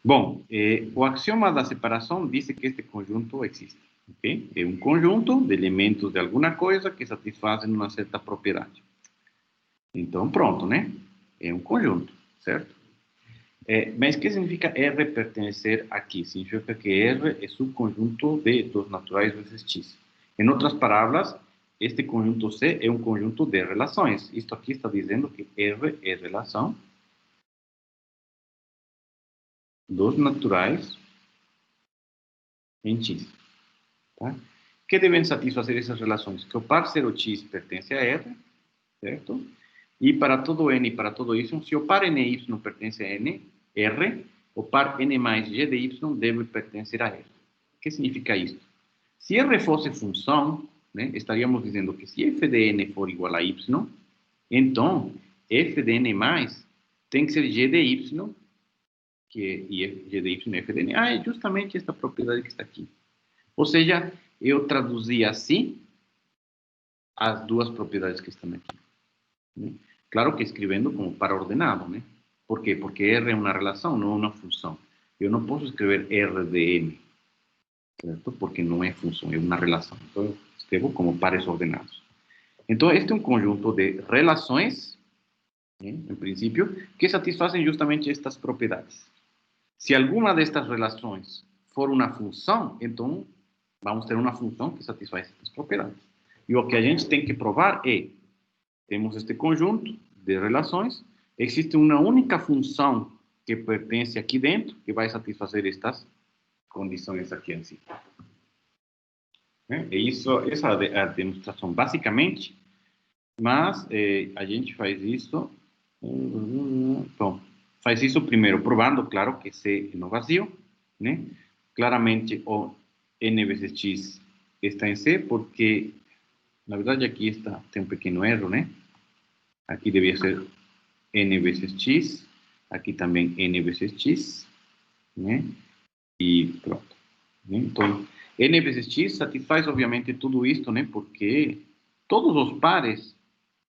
Bom, o axioma da separação diz que este conjunto existe. Okay? É um conjunto de elementos de alguma coisa que satisfazem uma certa propriedade. Então, pronto, né? É um conjunto, certo? Mas o que significa R pertencer aqui? Significa que R é subconjunto de dos naturais vezes X. Em outras palavras, este conjunto C é um conjunto de relações. Isto aqui está dizendo que R é relação dos naturais em X. Tá? Que devem satisfazer essas relações? Que o par 0 X pertence a R, certo? E para todo N e para todo Y, se o par NY pertence a N, R, o par N mais G de Y deve pertencer a R. O que significa isso? Se R fosse função, né, estaríamos dizendo que se f de N for igual a Y, então f de N mais tem que ser G de Y, e G de Y é f de N. É justamente esta propriedade que está aqui. Ou seja, eu traduzi assim as duas propriedades que estão aqui. Né? Claro que escrevendo como par ordenado, né? Por quê? Porque R é uma relação, não é uma função. Eu não posso escrever R de N, certo? Porque não é função, é uma relação. Então, eu escrevo como pares ordenados. Então, este é um conjunto de relações, né, em princípio, que satisfazem justamente estas propriedades. Se alguma destas relações for uma função, então vamos ter uma função que satisfaz estas propriedades. E o que a gente tem que provar é, temos este conjunto de relações, existe uma única função que pertence aqui dentro, que vai satisfazer estas condições aqui em si. É isso, essa é a demonstração basicamente, mas a gente faz isso, bom, faz isso primeiro provando, claro, que C é no vazio, né? Claramente o N vezes X está em C, porque, na verdade, aqui tem um pequeno erro, né? Aqui devia ser N vezes X, aqui também N vezes X, né? E pronto. Né? Então, N vezes X satisfaz, obviamente, tudo isto, né? Porque todos os pares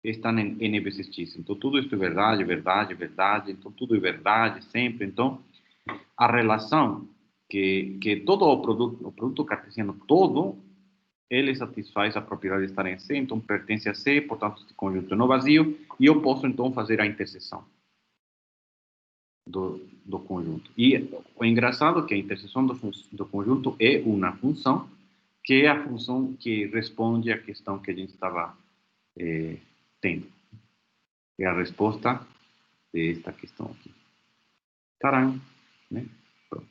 estão em N vezes X. Então, tudo isto é verdade, verdade, verdade. Então, tudo é verdade sempre. Então, a relação que todo o produto cartesiano todo, ele satisfaz a propriedade de estar em C, então pertence a C, portanto, este conjunto é no vazio, e eu posso, então, fazer a interseção do conjunto. E o engraçado é que a interseção do conjunto é uma função, que é a função que responde à questão que a gente estava tendo. É a resposta desta questão aqui. Taran, né? Pronto.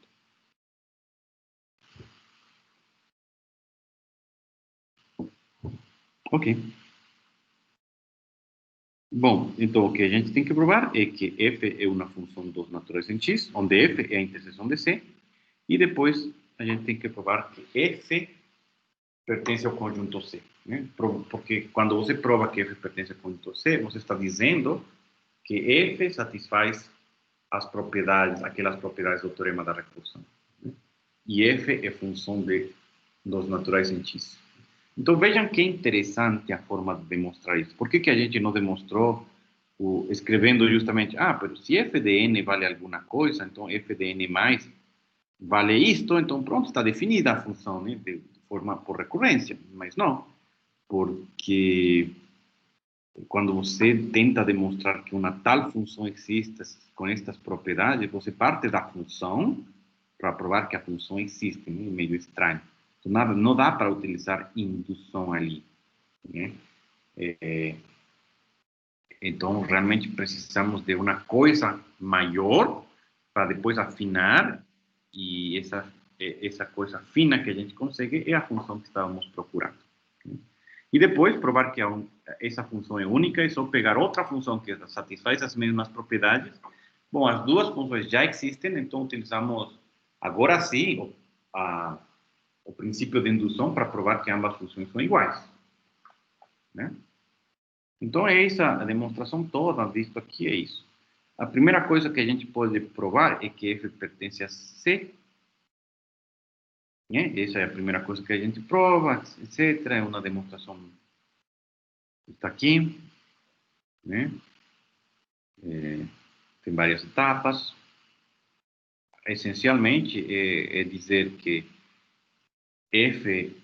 Ok. Bom, então o que a gente tem que provar é que f é uma função dos naturais em x, onde f é a interseção de c, e depois a gente tem que provar que f pertence ao conjunto C. Né? Porque quando você prova que f pertence ao conjunto C, você está dizendo que f satisfaz as propriedades, aquelas propriedades do teorema da recursão. Né? E f é função dos naturais em x. Então vejam que interessante a forma de demonstrar isso. Por que a gente não demonstrou escrevendo justamente, mas se f de n vale alguma coisa, então f de n mais vale isto, então pronto, está definida a função, né, de forma por recorrência, mas não, porque quando você tenta demonstrar que uma tal função existe com estas propriedades, você parte da função para provar que a função existe, né, meio estranho. Então, não dá para utilizar indução ali, né? Então, realmente precisamos de uma coisa maior para depois afinar, e essa coisa fina que a gente consegue é a função que estávamos procurando. E depois provar que essa função é única, é só pegar outra função que satisfaz as mesmas propriedades Bom, as duas funções já existem, então utilizamos, agora sim, o princípio de indução para provar que ambas funções são iguais, né? Então, é essa a demonstração toda disso aqui, é isso. A primeira coisa que a gente pode provar é que f pertence a C, né? Essa é a primeira coisa que a gente prova, etc. É uma demonstração que está aqui, né? Tem várias etapas. Essencialmente, é dizer que f,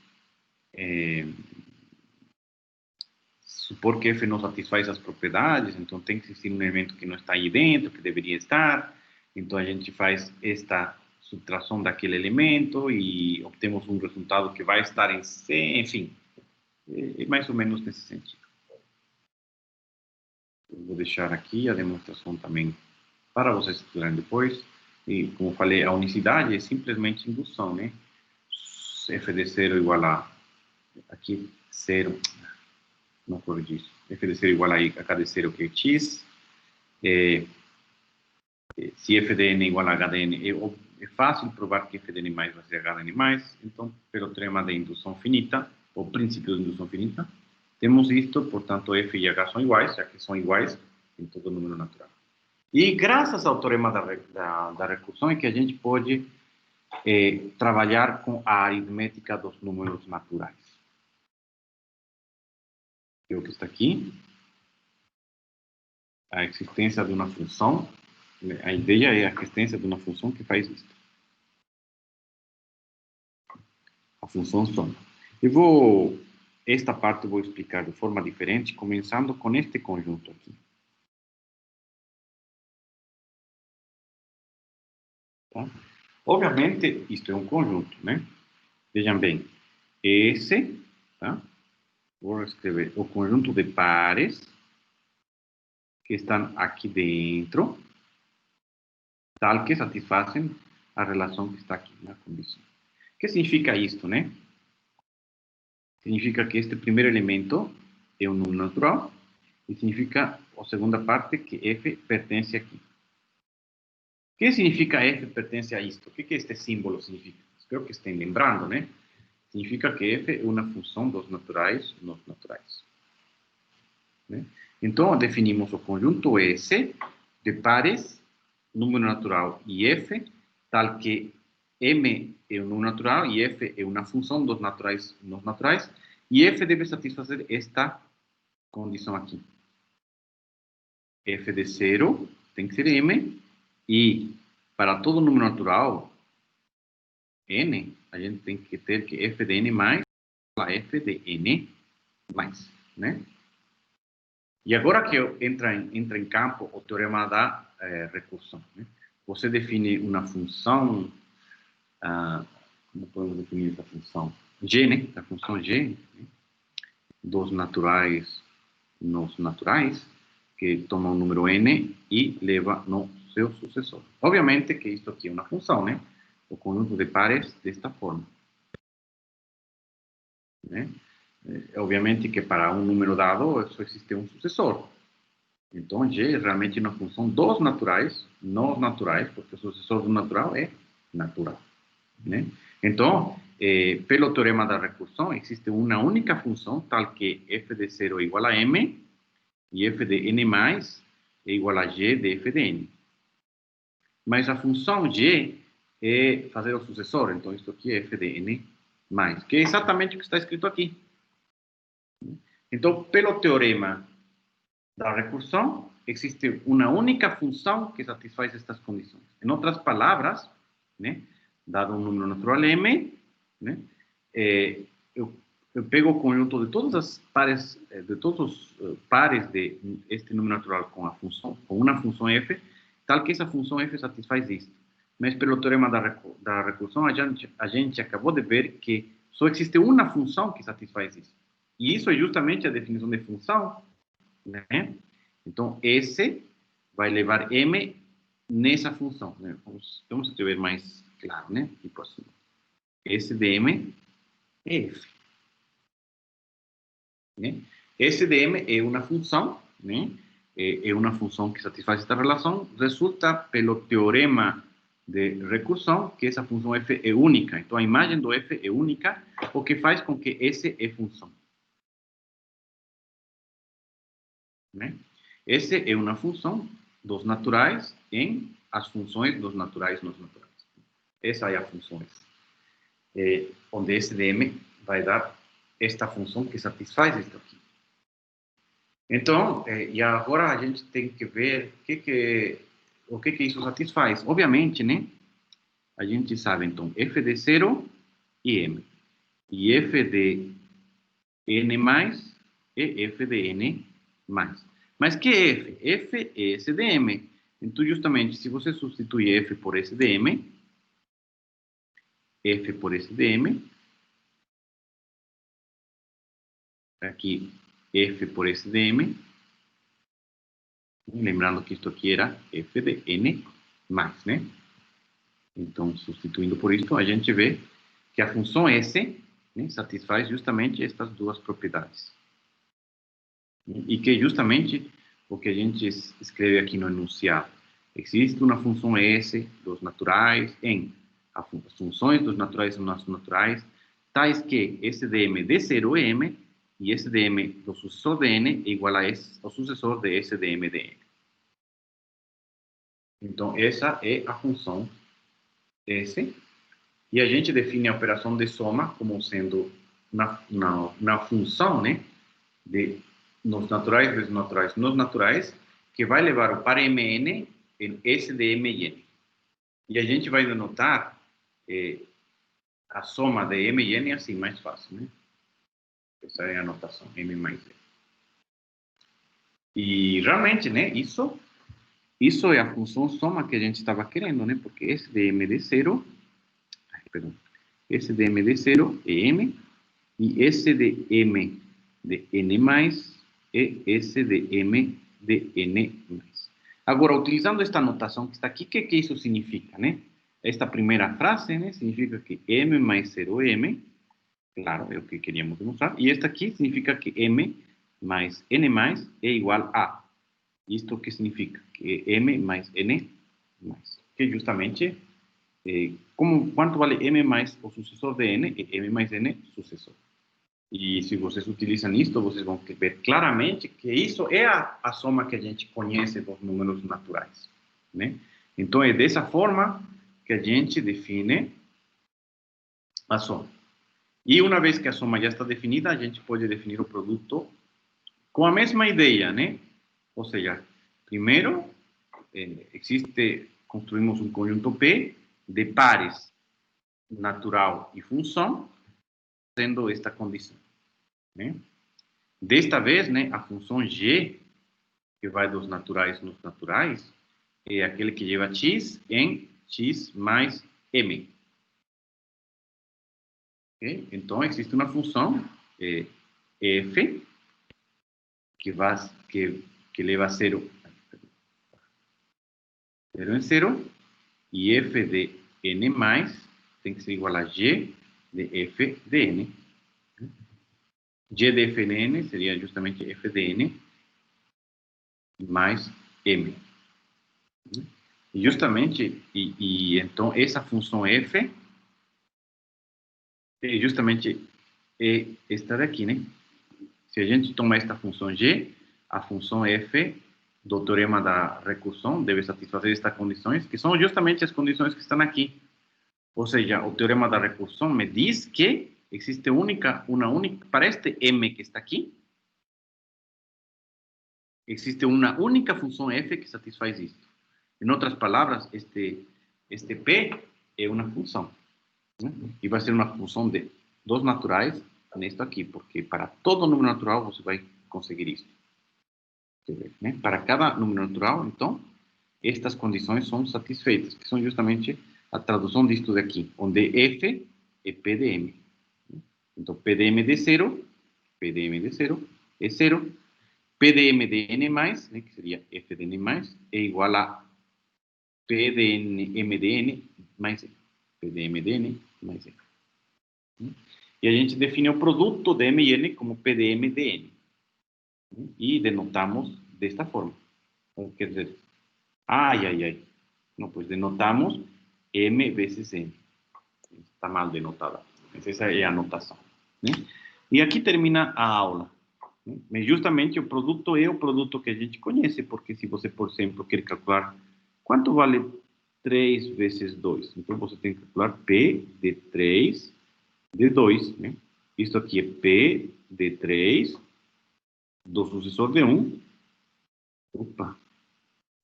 supor que f não satisfaz as propriedades, então tem que existir um elemento que não está aí dentro, que deveria estar, então a gente faz esta subtração daquele elemento e obtemos um resultado que vai estar em C, enfim, é mais ou menos nesse sentido. Eu vou deixar aqui a demonstração também para vocês estudarem depois, e como falei, a unicidade é simplesmente indução, né? F de 0 igual a, aqui, 0, não corrigi isso, f de 0 igual a h de 0 que é x, se f de n igual a h de n, é fácil provar que f de n mais vai ser h de n mais, então, pelo teorema de indução finita, ou princípio de indução finita, temos isto, portanto, f e h são iguais, já que são iguais em todo número natural. E graças ao teorema da recursão é que a gente pode trabalhar com a aritmética dos números naturais. É o que está aqui. A existência de uma função. A ideia é a existência de uma função que faz isso. A função soma. Esta parte eu vou explicar de forma diferente, começando com este conjunto aqui. Tá? Obviamente, isto é um conjunto, né? Vejam bem, esse, tá? Vou escrever o conjunto de pares que estão aqui dentro, tal que satisfazem a relação que está aqui na condição. O que significa isto, né? Significa que este primeiro elemento é um número natural e significa a segunda parte que f pertence aqui. O que significa f pertence a isto? O que este símbolo significa? Espero que estejam lembrando, né? Significa que f é uma função dos naturais nos naturais. Né? Então, definimos o conjunto S de pares, número natural e f, tal que m é um número natural e f é uma função dos naturais nos naturais, e f deve satisfazer esta condição aqui. F de 0 tem que ser m, e para todo número natural, n, a gente tem que ter que f de n mais a f de n mais, né? E agora que entra em campo o teorema da recursão, né? Você define uma função, como podemos definir essa função? G, né? A função G, né? Dos naturais nos naturais, que toma um número n e leva no seu sucessor. Obviamente que isto aqui é uma função, né? O conjunto de pares desta forma, né? Obviamente que para um número dado só existe um sucessor. Então, G é realmente uma função dos naturais, nos naturais, porque o sucessor do natural é natural. Né? Então, pelo teorema da recursão, existe uma única função, tal que f de 0 é igual a m, e f de n mais é igual a g de f de n. Mas a função g é fazer o sucessor, então isso aqui é f de n mais, que é exatamente o que está escrito aqui. Então, pelo teorema da recursão, existe uma única função que satisfaz estas condições. Em outras palavras, né, dado um número natural m, né, eu pego o conjunto de todas as pares, de todos os pares de este número natural com uma função f, tal que essa função f satisfaz isto. Mas pelo teorema da recursão, a gente acabou de ver que só existe uma função que satisfaz isso. E isso é justamente a definição de função, né? Então, S vai levar M nessa função. Né? Vamos escrever mais claro, né? Tipo assim. S de M é F. Né? S de M é uma função, né? é uma função que satisfaz esta relação, resulta pelo teorema de recursão que essa função f é única. Então, a imagem do f é única, o que faz com que S é função. Né? S é uma função dos naturais em as funções dos naturais nos naturais. Essa é a função S. Onde SDM vai dar esta função que satisfaz isto aqui. Então, e agora a gente tem que ver o que isso satisfaz. Obviamente, né? A gente sabe, então, f de 0 e m. E f de n mais e f de n mais. Mas que é f? F é S de m. Então, justamente, se você substitui f por S de m, f por S de m, aqui f por S de m, lembrando que isto aqui era f de n mais, né? Então, substituindo por isso, a gente vê que a função S, né, satisfaz justamente estas duas propriedades. E que é justamente o que a gente escreve aqui no enunciado. Existe uma função S dos naturais em as funções dos naturais e dos naturais, tais que SDM de 0 é M e SDM do sucessor de N é igual a S, ao sucessor de SDM de N. Então, essa é a função S. E a gente define a operação de soma como sendo na função, né, de nos naturais vezes naturais nos naturais, que vai levar o par mn em S de m e n. E a gente vai denotar a soma de m e n assim, mais fácil, né? Essa é a notação, m mais n. E realmente, né, isso é a função soma que a gente estava querendo, né? Porque S de m de 0, S de m de 0 é m, e S de m de n mais é S de m de n mais. Agora, utilizando esta notação que está aqui, o que isso significa, né? Esta primeira frase, né, significa que m mais 0 é m, claro, é o que queríamos demonstrar, e esta aqui significa que m mais n mais é igual a. Isto que significa que m mais n mais, que justamente, quanto vale m mais o sucessor de n, é m mais n sucessor. E se vocês utilizam isto, vocês vão ver claramente que isso é a soma que a gente conhece dos números naturais, né? Então, é dessa forma que a gente define a soma. E uma vez que a soma já está definida, a gente pode definir o produto com a mesma ideia, né? Ou seja, primeiro, construímos um conjunto P de pares natural e função, tendo esta condição, né? Desta vez, né, a função g, que vai dos naturais nos naturais, é aquele que leva x em x mais m. Okay? Então, existe uma função f, que leva 0 em 0, e f de n mais tem que ser igual a g de f de n. G de f de n seria justamente f de n mais m. E justamente, então, essa função f é justamente esta daqui, né? Se a gente toma esta função g, a função f do teorema da recursão deve satisfazer estas condições, que são justamente as condições que estão aqui. Ou seja, o teorema da recursão me diz que existe para este m que está aqui, existe uma única função f que satisfaz isto. Em outras palavras, este p é uma função, né? E vai ser uma função de dos naturais nisto aqui, porque para todo número natural você vai conseguir isso. Né? Para cada número natural, então, estas condições são satisfeitas, que são justamente a tradução disto daqui, onde f é p de m. Então, p de m de 0, p de m de 0 é 0, p de m de n mais, né, que seria f de n mais, é igual a p de m de n mais n. P de m de n mais n. E a gente define o produto de m e n como p de m de n. E denotamos desta forma. Quer dizer, ai. No, pues denotamos M vezes N. Está mal denotada. Essa é a anotação. Né? E aqui termina a aula. Né? Mas justamente o produto é o produto que a gente conhece, porque se você, por exemplo, quer calcular quanto vale 3 vezes 2, então você tem que calcular P de 3 de 2. Né? Isto aqui é P de 3 do sucessor de 1. Opa!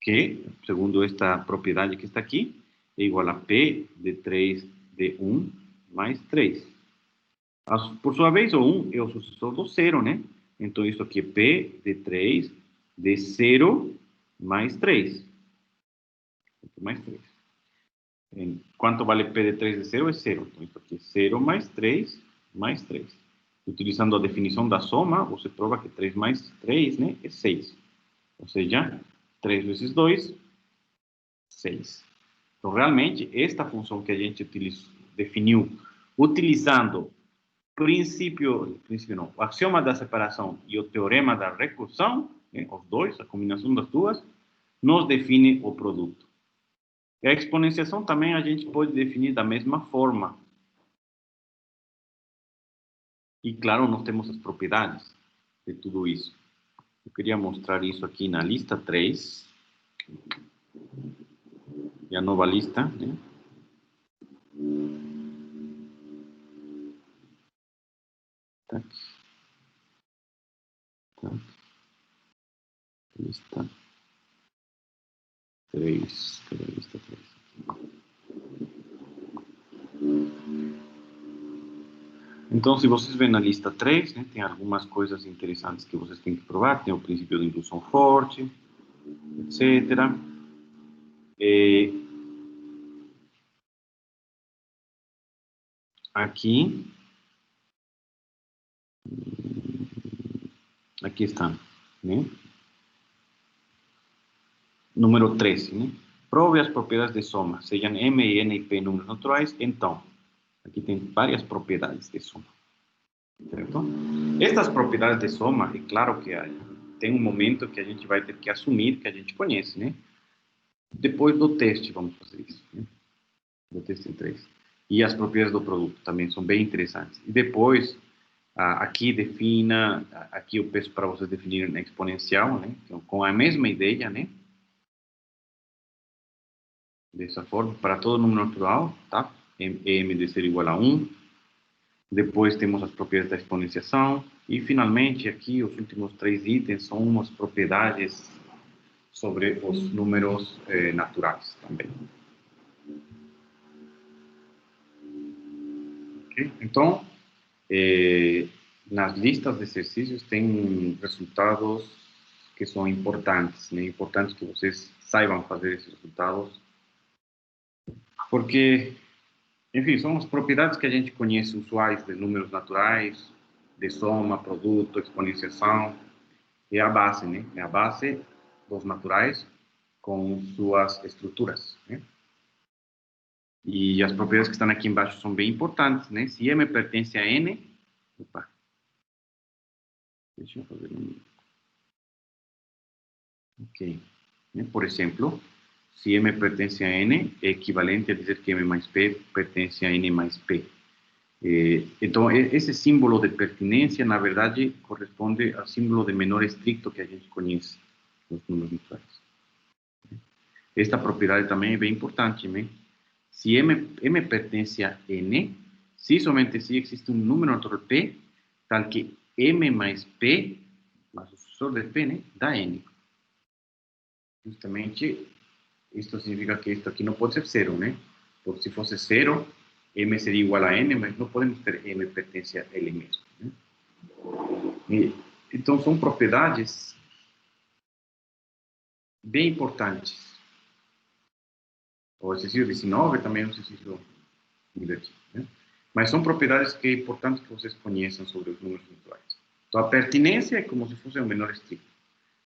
Que, segundo esta propriedade que está aqui, é igual a P de 3 de 1 mais 3. Por sua vez, o 1 é o sucessor do 0, né? Então, isso aqui é P de 3 de 0 mais 3. Mais 3. Quanto vale P de 3 de 0? É 0. Então, isso aqui é 0 mais 3 mais 3. Utilizando a definição da soma, você prova que 3 mais 3, né, é 6. Ou seja, 3 vezes 2, 6. Então, realmente, esta função que a gente definiu utilizando o axioma da separação e o teorema da recursão, né, os dois, a combinação das duas, nos define o produto. E a exponenciação também a gente pode definir da mesma forma. E, claro, nós temos as propriedades de tudo isso. Eu queria mostrar isso aqui na lista 3. E a nova lista, né? Tá. Lista 3. Cadê a lista 3? Então, se vocês verem na lista 3, né, tem algumas coisas interessantes que vocês têm que provar. Tem o princípio da indução forte, etc. Aqui está, né? Número 13, né? Prove as propriedades de soma, sejam M, N e P números naturais. Então, aqui tem várias propriedades de soma. Certo? Estas propriedades de soma, é claro que tem um momento que a gente vai ter que assumir que a gente conhece, né? Depois do teste, vamos fazer isso, né? Do teste em 3. E as propriedades do produto também são bem interessantes. E depois, aqui aqui eu peço para vocês definirem a exponencial, né? Então, com a mesma ideia, né? Dessa forma, para todo número natural, tá? M de ser igual a 1. Depois temos as propriedades da exponenciação. E, finalmente, aqui, os últimos 3 itens são umas propriedades sobre os números naturais também. Okay? Então, nas listas de exercícios tem resultados que são importantes, né? Importantes que vocês saibam fazer esses resultados, porque, enfim, são as propriedades que a gente conhece usuais de números naturais, de soma, produto, exponenciação, é a base, né? É a base dos naturais com suas estruturas, né? E as propriedades que estão aqui embaixo são bem importantes, né? Se M pertence a N... Opa. Deixa eu fazer um... Ok. Por exemplo, se M pertence a N, é equivalente a dizer que M mais P pertence a N mais P. Então, esse símbolo de pertinência, na verdade, corresponde ao símbolo de menor estricto que a gente conhece nos números naturais. Esta propriedade também é bem importante, né? Se M pertence a N, se somente se existe um número natural P, tal que M mais P, mais o sucessor de P, né, dá N. Justamente, isto significa que isto aqui não pode ser 0, né? Porque se fosse 0, M seria igual a N, mas não podemos ter M pertence a ele mesmo, né? Então, são propriedades bem importantes. O exercício 19 também é um exercício divertido, né? Mas são propriedades que é importante que vocês conheçam sobre os números naturais. Então, a pertinência é como se fosse um menor estricto.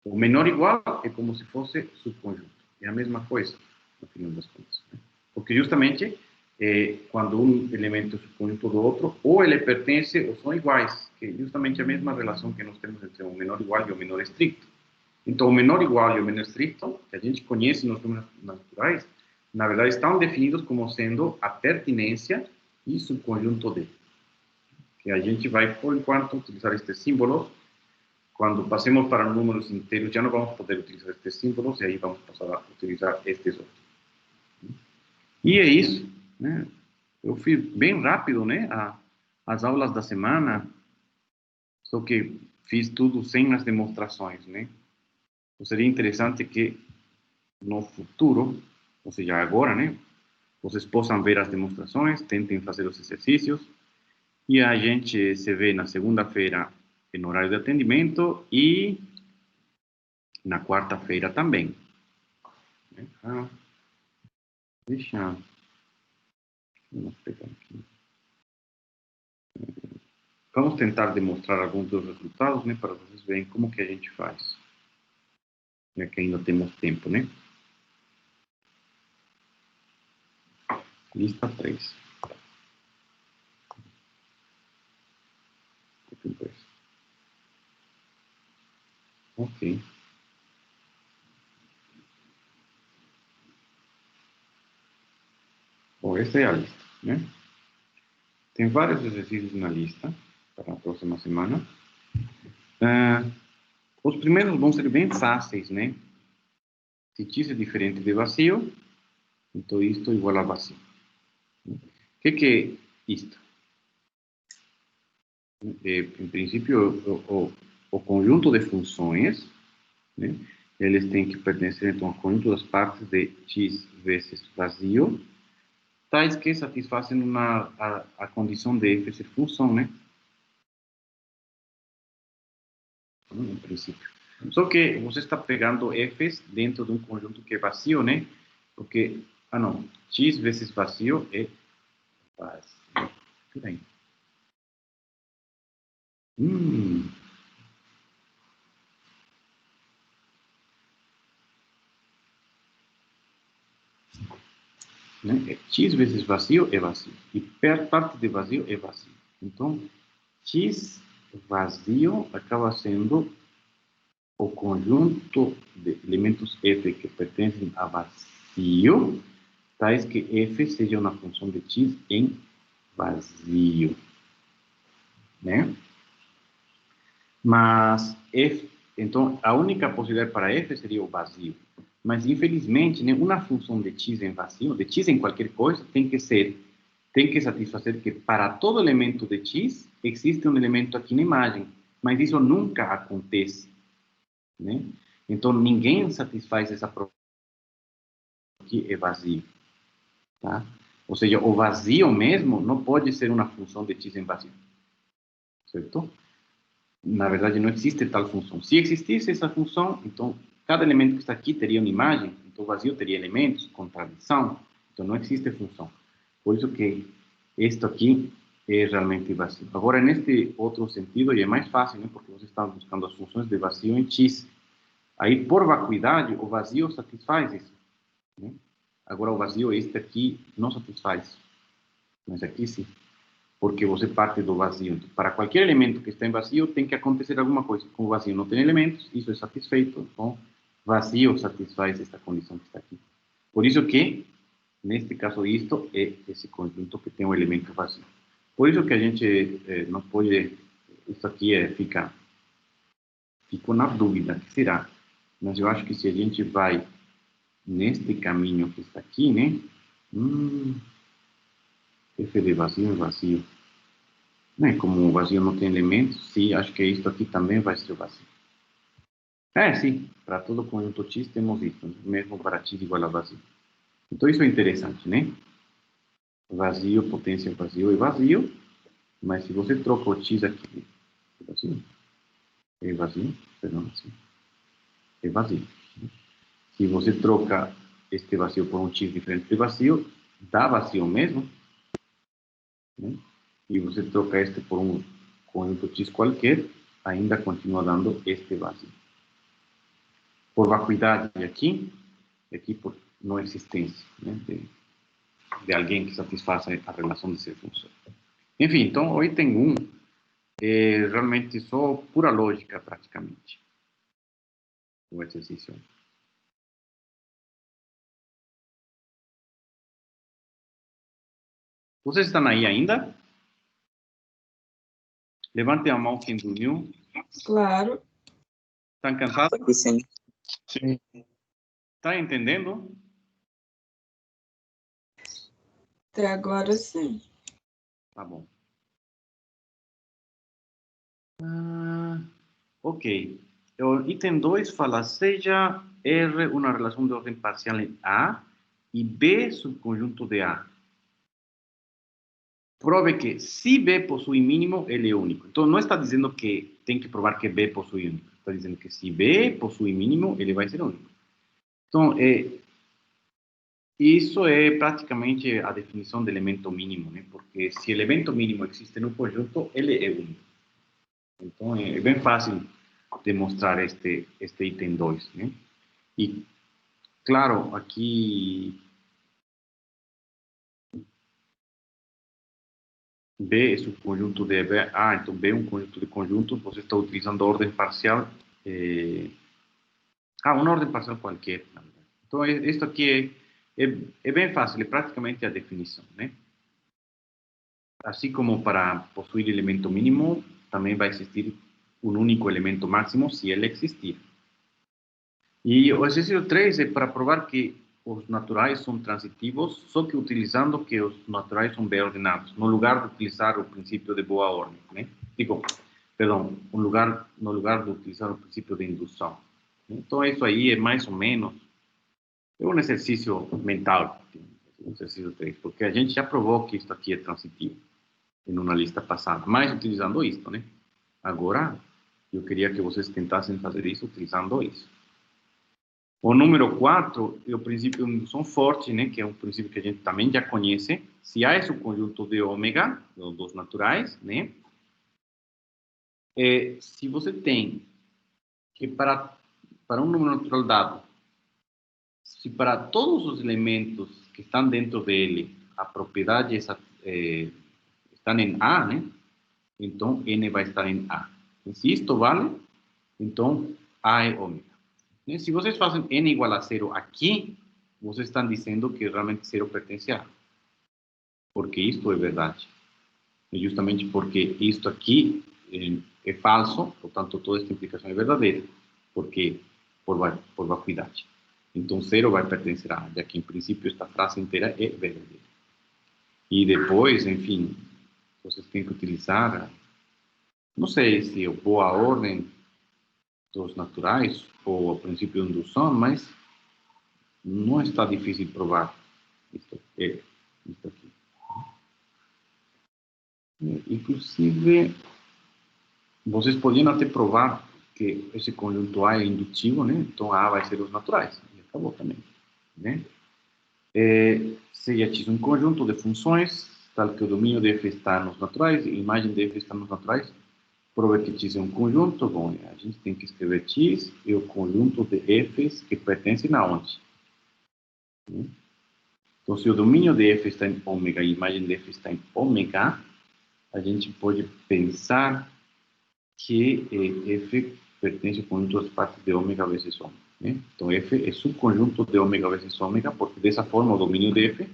O menor igual é como se fosse subconjunto. É a mesma coisa, no final das contas, né? Porque justamente, quando um elemento é subconjunto do outro, ou ele pertence ou são iguais, que é justamente a mesma relação que nós temos entre o menor igual e o menor estricto. Então, o menor igual e o menor estrito, que a gente conhece nos números naturais, na verdade, estão definidos como sendo a pertinência e subconjunto de. Que a gente vai, por enquanto, utilizar estes símbolos. Quando passemos para números inteiros, já não vamos poder utilizar estes símbolos, e aí vamos passar a utilizar estes outros. E é isso, né? Eu fiz bem rápido, né, as aulas da semana, só que fiz tudo sem as demonstrações, né? Então, seria interessante que no futuro, ou seja, agora, né, vocês possam ver as demonstrações, tentem fazer os exercícios, e a gente se vê na segunda-feira em horário de atendimento e na quarta-feira também. Deixa eu pegar aqui. Vamos tentar demonstrar alguns dos resultados, né, para vocês verem como que a gente faz. Já que ainda temos tempo, né? Lista 3. Ok. Bom, essa é a lista, né? Tem vários exercícios na lista para a próxima semana. Os primeiros vão ser bem fáceis, né? Se x é diferente de vazio, então isto é igual a vazio. O que é isto? Em princípio, o conjunto de funções, né? Eles têm que pertencer então ao conjunto das partes de x vezes vazio, tais que satisfazem a condição de f ser função, né? Em princípio. Só que você está pegando f's dentro de um conjunto que é vazio, né? Porque, não, x vezes vazio é vazio. Peraí. Né? X vezes vazio é vazio. E parte de vazio é vazio. Então, x vazio acaba sendo o conjunto de elementos f que pertencem a vazio, tais que f seja uma função de x em vazio, né? Mas f, então, a única possibilidade para f seria o vazio. Mas, infelizmente, né, uma função de x em vazio, de x em qualquer coisa, tem que satisfazer que para todo elemento de x existe um elemento aqui na imagem, mas isso nunca acontece, né? Então, ninguém satisfaz essa propriedade que é vazio, tá? Ou seja, o vazio mesmo não pode ser uma função de x em vazio, certo? Na verdade, não existe tal função. Se existisse essa função, então, cada elemento que está aqui teria uma imagem, então o vazio teria elementos, contradição, então não existe função. Por isso que isto aqui é realmente vazio. Agora, neste outro sentido, é mais fácil, né? Porque você está buscando as funções de vazio em x. Aí, por vacuidade, o vazio satisfaz isso, né? Agora, o vazio, este aqui, não satisfaz, mas aqui sim, porque você parte do vazio. Então, para qualquer elemento que está em vazio, tem que acontecer alguma coisa. Como o vazio não tem elementos, isso é satisfeito, então, vazio satisfaz esta condição que está aqui. Por isso que, neste caso, isto é esse conjunto que tem um elemento vazio. Por isso que a gente não pode... Isso aqui fica na dúvida, que será? Mas eu acho que se a gente vai neste caminho que está aqui, né? F de vazio é vazio. Né? Como o vazio não tem elementos, sim, acho que isto aqui também vai ser vazio. Sim, para todo conjunto x temos isso, mesmo para x igual a vazio. Então isso é interessante, né? Vazio, potência vazio é vazio, mas se você troca o x aqui, é vazio, perdão, assim, é vazio. Se você troca este vazio por um x diferente de vazio, dá vazio mesmo, né? E você troca este por um conjunto x qualquer, ainda continua dando este vazio. Por vacuidade aqui por não existência, né, de alguém que satisfaça a relação de ser função. Enfim, então, o item 1 é realmente só pura lógica, praticamente. o exercício. Vocês estão aí ainda? Levantem a mão quem dormiu. Claro. Estão cansados? Aqui sim. Sim. Está entendendo? Até agora, sim. Tá bom. Ok. O item 2 fala, seja R uma relação de ordem parcial em A e B subconjunto de A. Prove que se B possui mínimo, ele é único. Então, não está dizendo que tem que provar que B possui único. Está dizendo que se B possui mínimo, ele vai ser único. Então, isso é praticamente a definição de elemento mínimo, né? Porque se elemento mínimo existe no conjunto, ele é único. Então, é bem fácil demonstrar este item 2, né? E, claro, aqui B é subconjunto de B. Ah, então B é um conjunto de conjuntos. Você está utilizando a ordem parcial. Uma ordem parcial qualquer. Então, isso aqui é bem fácil. É praticamente a definição, né? Assim como para possuir elemento mínimo, também vai existir um único elemento máximo se ele existir. E o exercício 3 é para provar que os naturais são transitivos, só que utilizando que os naturais são bem ordenados, no lugar de utilizar o princípio de boa ordem, né? No lugar de utilizar o princípio de indução. Então, isso aí é mais ou menos, é um exercício mental, o exercício 3, porque a gente já provou que isso aqui é transitivo, em uma lista passada, mas utilizando isso, né? Agora, eu queria que vocês tentassem fazer isso utilizando isso. O número 4 é o princípio de indução forte, né, que é um princípio que a gente também já conhece. Se A é o conjunto de ômega, dos naturais, né, se você tem que para um número natural dado, se para todos os elementos que estão dentro dele, a propriedade está em A, né, então N vai estar em A. E se isto vale, então A é ômega. Se vocês fazem n igual a 0 aqui, vocês estão dizendo que realmente 0 pertence a A. Porque isto é verdade. É justamente porque isto aqui é falso, portanto, toda esta implicação é verdadeira. Porque por vacuidade. Então, 0 vai pertencer a A, já que, em princípio, esta frase inteira é verdadeira. E depois, enfim, vocês têm que utilizar, não sei se é boa ordem dos naturais ou o princípio de indução, mas não está difícil provar isto aqui. Inclusive, vocês podiam até provar que esse conjunto A é indutivo, né? Então A vai ser os naturais. E acabou também, né? Seja X um conjunto de funções, tal que o domínio de f está nos naturais, a imagem de f está nos naturais, prova que X é um conjunto. Bom, a gente tem que escrever X e o conjunto de f's que pertencem a onde? Então, se o domínio de f está em ômega e a imagem de f está em ômega, a gente pode pensar que f pertence ao conjunto das partes de ômega vezes ômega, né? Então, f é subconjunto de ômega vezes ômega, porque dessa forma o domínio de f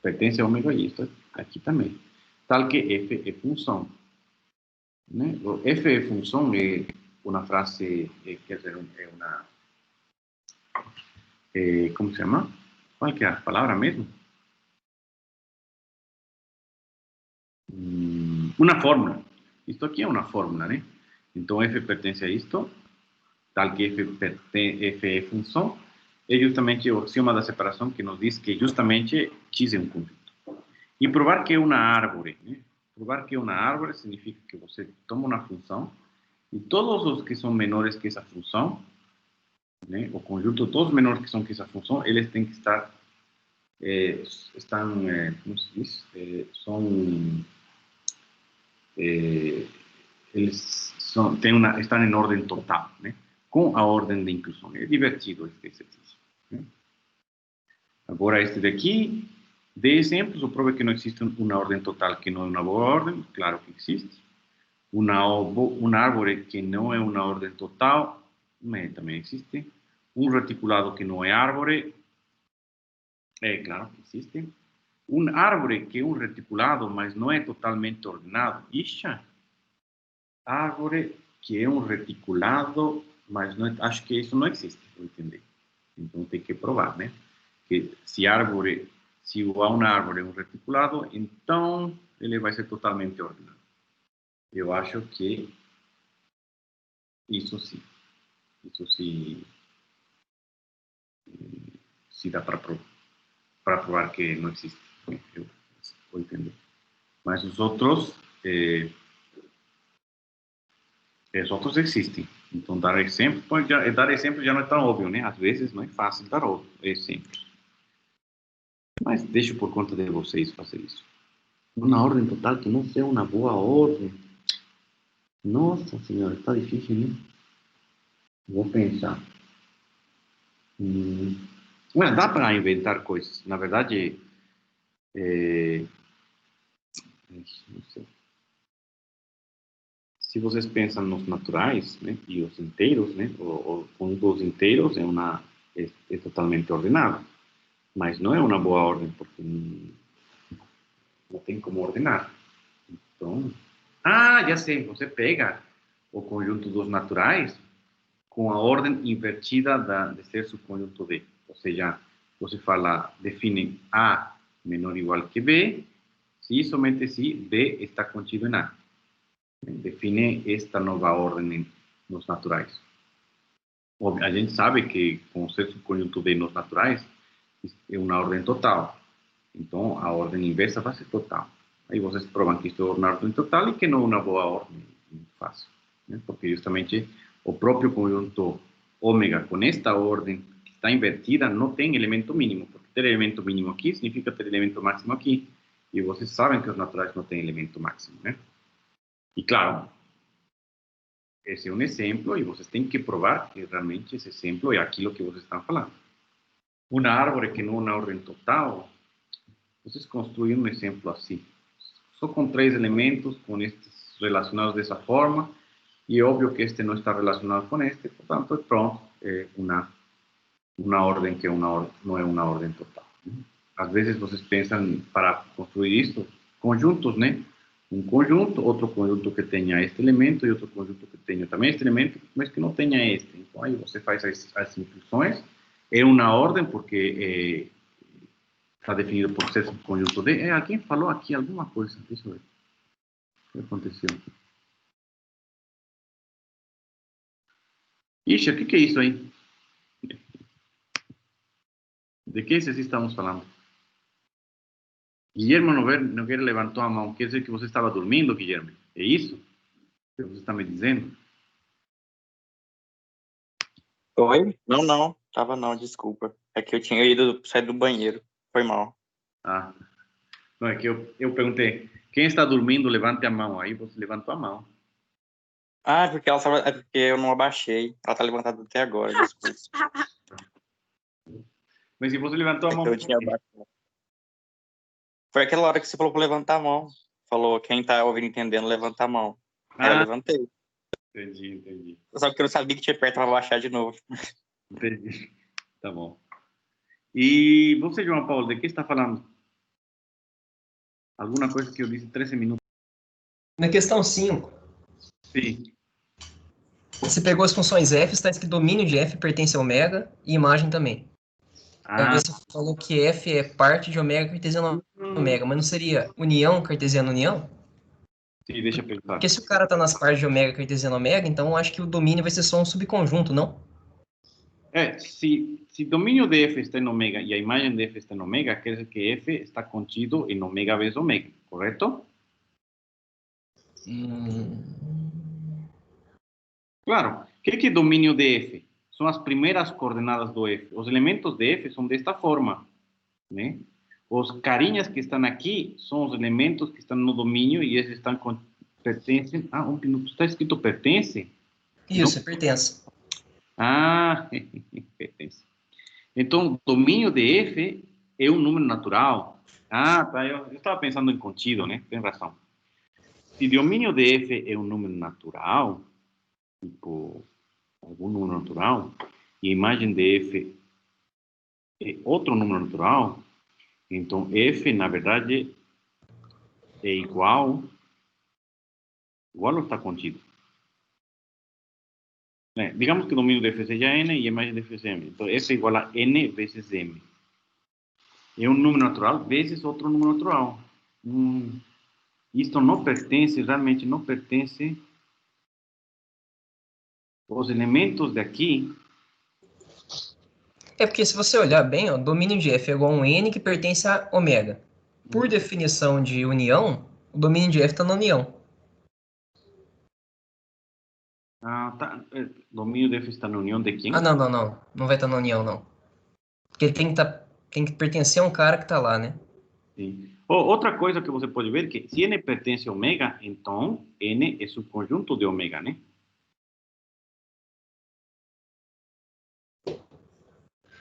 pertence a ômega e isto aqui também. Tal que f é função, né? O f é função é uma frase, quer dizer, é uma... como se chama? Qual que é a palavra mesmo? Uma fórmula. Isto aqui é uma fórmula, né? Então, f pertence a isto, tal que f é função, é justamente o axioma da separação que nos diz que justamente x é um conjunto. E provar que é uma árvore, né? Provar que é uma árvore significa que você toma uma função e todos os que são menores que essa função, né? O conjunto, todos os menores que são que essa função, eles têm que estar, como se diz? Eles estão em ordem total, né? Com a ordem de inclusão. É divertido este exercício, né? Agora, este daqui, de exemplos, o prova que não existe uma ordem total que não é uma boa ordem. Claro que existe. Uma árvore que não é uma ordem total, Também existe. Um reticulado que não é árvore. Claro que existe. Um árvore que é um reticulado, mas não é totalmente ordenado. Ixa. Árvore que é um reticulado, mas não, acho que isso não existe, eu entendi. Então tem que provar, né? Que se há uma árvore é um reticulado, então ele vai ser totalmente ordenado. Eu acho que isso sim se dá para provar que não existe. Eu vou entender. Mas os outros existem. Então, dar exemplo já não é tão óbvio, né? Às vezes não é fácil dar exemplos. Mas deixo por conta de vocês fazer isso. Uma ordem total que não seja uma boa ordem. Nossa senhora, está difícil, né? Vou pensar. Mas dá para inventar coisas. Na verdade, não sei. Se vocês pensam nos naturais, né, e os inteiros, né, com os inteiros é totalmente ordenado, mas não é uma boa ordem porque não tem como ordenar. Então, já sei, você pega o conjunto dos naturais com a ordem invertida de ser subconjunto D. Ou seja, você define A menor ou igual que B, se e somente se B está contido em A. Define esta nova ordem nos naturais. A gente sabe que com ser subconjunto D nos naturais é uma ordem total. Então, a ordem inversa vai ser total. Aí vocês provam que isso é uma ordem total e que não é uma boa ordem. Muito fácil. Né? Porque justamente o próprio conjunto ômega com esta ordem que está invertida não tem elemento mínimo. Porque ter elemento mínimo aqui significa ter elemento máximo aqui. E vocês sabem que os naturais não têm elemento máximo. Né? E claro, esse é um exemplo e vocês têm que provar que realmente esse exemplo é aquilo que vocês estão falando. Uma árvore que não é uma ordem total, vocês construem um exemplo assim, só com 3 elementos, com estes relacionados dessa forma, e é óbvio que este não está relacionado com este, portanto, pronto, é uma ordem que não é uma ordem total. Às vezes vocês pensam, para construir isto, conjuntos, né? Um conjunto, outro conjunto que tenha este elemento e outro conjunto que tenha também este elemento, mas que não tenha este. Então, aí você faz as inclusões. É uma ordem, porque está definido por ser subconjunto de... alguém falou aqui alguma coisa. Deixa eu ver. O que aconteceu? Ixi, o que é isso aí? De que vocês estamos falando? Guilherme Nogueira levantou a mão. Quer dizer que você estava dormindo, Guilherme? É isso que você está me dizendo? Oi? Não, não. Tava não, desculpa. É que eu tinha ido sair do banheiro. Foi mal. Não, é que eu perguntei, quem está dormindo, levante a mão. Aí você levantou a mão. É porque eu não abaixei. Ela tá levantada até agora, desculpa. Mas se você levantou a mão... Eu tinha abaixado. Foi aquela hora que você falou pra levantar a mão. Falou, quem tá ouvindo entendendo, levanta a mão. Aí eu levantei. Entendi. Só que eu não sabia que tinha perto pra baixar de novo. Entendi. Tá bom. E você, João Paulo, de que está falando? Alguma coisa que eu disse 13 minutos. Na questão 5, Sim. você pegou as funções f, está escrito domínio de f pertence a ômega e imagem também. Aí você falou que f é parte de ômega cartesiano ômega, mas não seria união cartesiano união? Sim, deixa eu pensar. Porque se o cara está nas partes de ômega cartesiano ômega, então eu acho que o domínio vai ser só um subconjunto, não? Se domínio de f está em ômega e a imagem de f está em ômega, quer dizer que f está contido em ômega vezes ômega, correto? Claro. O que é domínio de f? São as primeiras coordenadas do f. Os elementos de f são desta forma, né? Os carinhas que estão aqui são os elementos que estão no domínio e esses pertencem... um minuto. Está escrito pertence? Isso, não? Pertence. Pertence. Então, domínio de f é um número natural. Tá. Eu estava pensando em contido, né? Tem razão. Se domínio de f é um número natural, tipo algum número natural, e a imagem de f é outro número natural, então f, na verdade, é igual ou está contido. Digamos que o domínio de f seja n e a imagem de f seja m. Então, f é igual a n vezes m. É um número natural vezes outro número natural. Isto não pertence, realmente não pertence. Os elementos daqui. É porque se você olhar bem, o domínio de f é igual a um n que pertence a ômega. Por definição de união, o domínio de f está na união. Tá. Domínio de f está na união de quem? Não. Não vai estar na união, não. Porque ele tem que pertencer a um cara que está lá, né? Sim. Outra coisa que você pode ver é que se n pertence a ômega, então n é subconjunto de ômega, né?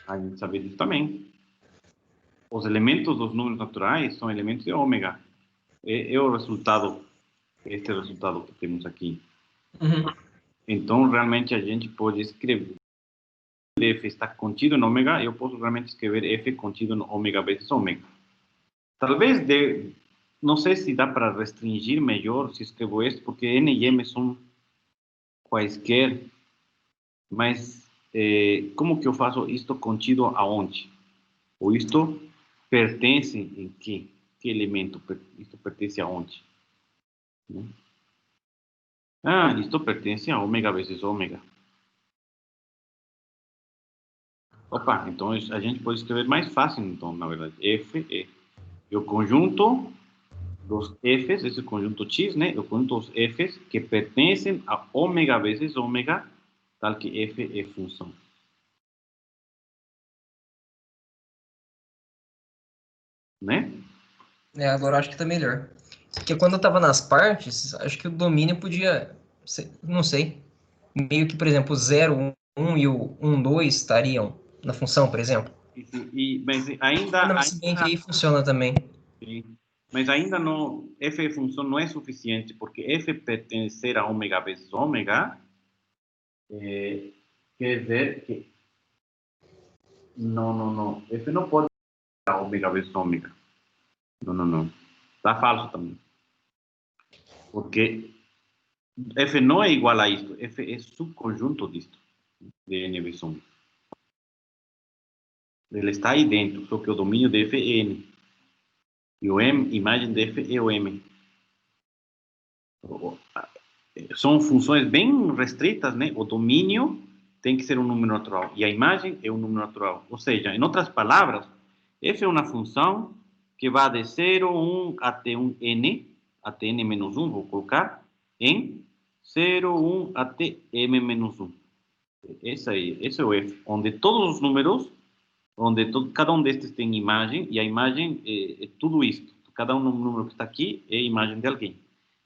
A gente sabe disso também. Os elementos dos números naturais são elementos de ômega. É o resultado, este resultado que temos aqui. Uhum. Então, realmente, a gente pode escrever f está contido em ômega, eu posso realmente escrever f contido em ômega vezes ômega. Talvez, não sei se dá para restringir melhor se escrevo isso, porque n e m são quaisquer, mas como que eu faço isto contido aonde? Ou isto pertence em que? Que elemento? Isto pertence aonde? Né? Isto pertence a ômega vezes ômega. Opa, então a gente pode escrever mais fácil, então, na verdade. F é o conjunto dos Fs, esse conjunto X, né? O conjunto dos Fs que pertencem a ômega vezes ômega, tal que F é função. Né? Agora eu acho que tá melhor. Porque quando eu tava nas partes, acho que o domínio podia, não sei, meio que, por exemplo, o 0, 1 e o 1, 2 estariam na função, por exemplo. Mas ainda, Não, se bem que aí funciona também. Sim. Mas ainda não, f função não é suficiente, porque f pertencer a ômega vezes ômega quer dizer que não, f não pode ser a ômega vezes ômega. Não. Está falso também. Porque f não é igual a isto, f é subconjunto disto, de n vezes ômega. Ele está aí dentro, só que o domínio de f é n. E o m, imagem de f é o m. São funções bem restritas, né? O domínio tem que ser um número natural e a imagem é um número natural. Ou seja, em outras palavras, f é uma função que vai de 0, 1 até um n, até n menos 1, vou colocar, em 0, 1 até m menos 1. Esse é o f, onde todos os números, onde cada um destes tem imagem, e a imagem é tudo isto. Cada um número que está aqui é a imagem de alguém.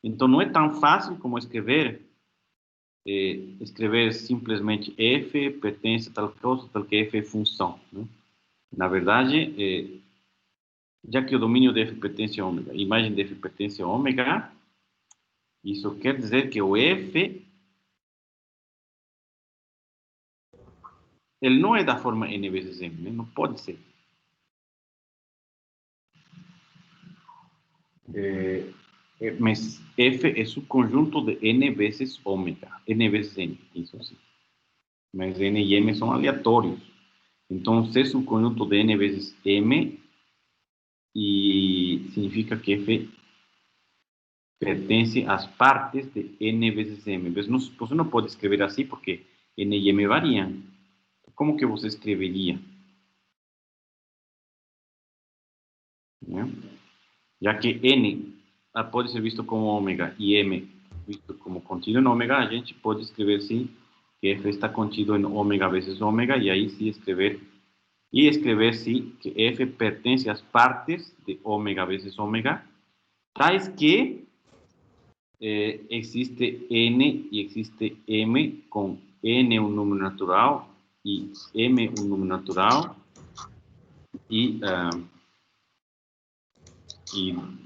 Então, não é tão fácil como escrever simplesmente f pertence a tal coisa, tal que f é função. Né? Na verdade, já que o domínio de f pertence a ômega, a imagem de f pertence a ômega, isso quer dizer que o f ele não é da forma n vezes m, né? Não pode ser. Mas f é subconjunto de n vezes ômega, n vezes n, isso sim. Mas n e m são aleatórios. Então, ser subconjunto de n vezes m e significa que f pertence às partes de n vezes m. Você não pode escrever assim porque n e m variam. Como que você escreveria? Né? Já que n pode ser visto como ômega e m visto como contido em ômega, a gente pode escrever sim que f está contido em ômega vezes ômega e aí sim escrever sim que f pertence às partes de ômega vezes ômega, tais que existe n e existe m, com n um número natural e m um número natural e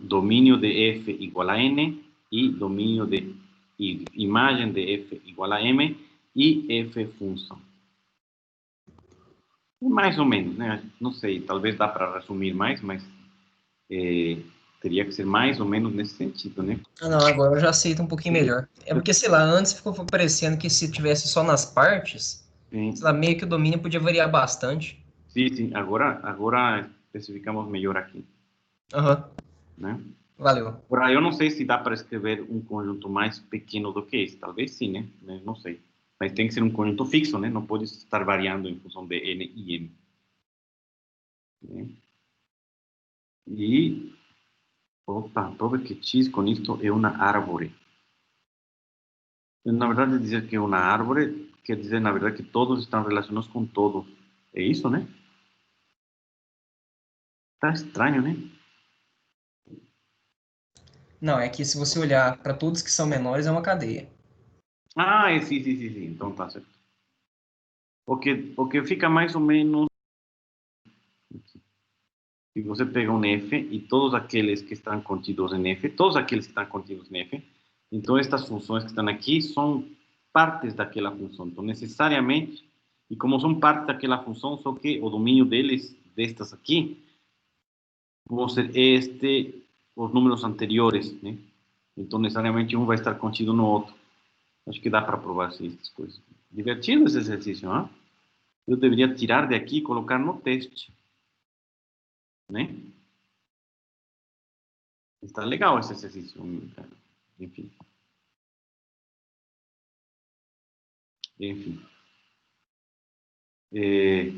domínio de f igual a n e domínio de imagem de f igual a m e f função. Mais ou menos, né? Não sei, talvez dá para resumir mais, mas teria que ser mais ou menos nesse sentido, né? Ah, não, agora eu já aceito um pouquinho melhor. É porque, sei lá, antes ficou parecendo que se tivesse só nas partes, Sim, sei lá, meio que o domínio podia variar bastante. sim, agora especificamos melhor aqui, Aham, né? valeu. Agora, eu não sei se dá para escrever um conjunto mais pequeno do que esse, talvez sim, né? Não sei. Mas tem que ser um conjunto fixo, né? Não pode estar variando em função de n e m. Né? E, opa, prova que x com isto é uma árvore. Na verdade, dizer que é uma árvore quer dizer, na verdade, que todos estão relacionados com todos. É isso, né? Tá estranho, né? Não, é que se você olhar para todos que são menores, é uma cadeia. Ah, sim. Então tá certo. O que fica mais ou menos... Se você pega um f e todos aqueles que estão contidos em f, todos aqueles que estão contidos em f, então estas funções que estão aqui são partes daquela função. Então, necessariamente, e como são partes daquela função, só que o domínio deles, destas aqui, vão ser os números anteriores, né? Então, necessariamente, um vai estar contido no outro. Acho que dá para provar essas coisas. Divertido esse exercício, não? Eu deveria tirar de aqui e colocar no teste, né? Está legal esse exercício, enfim. Enfim. É,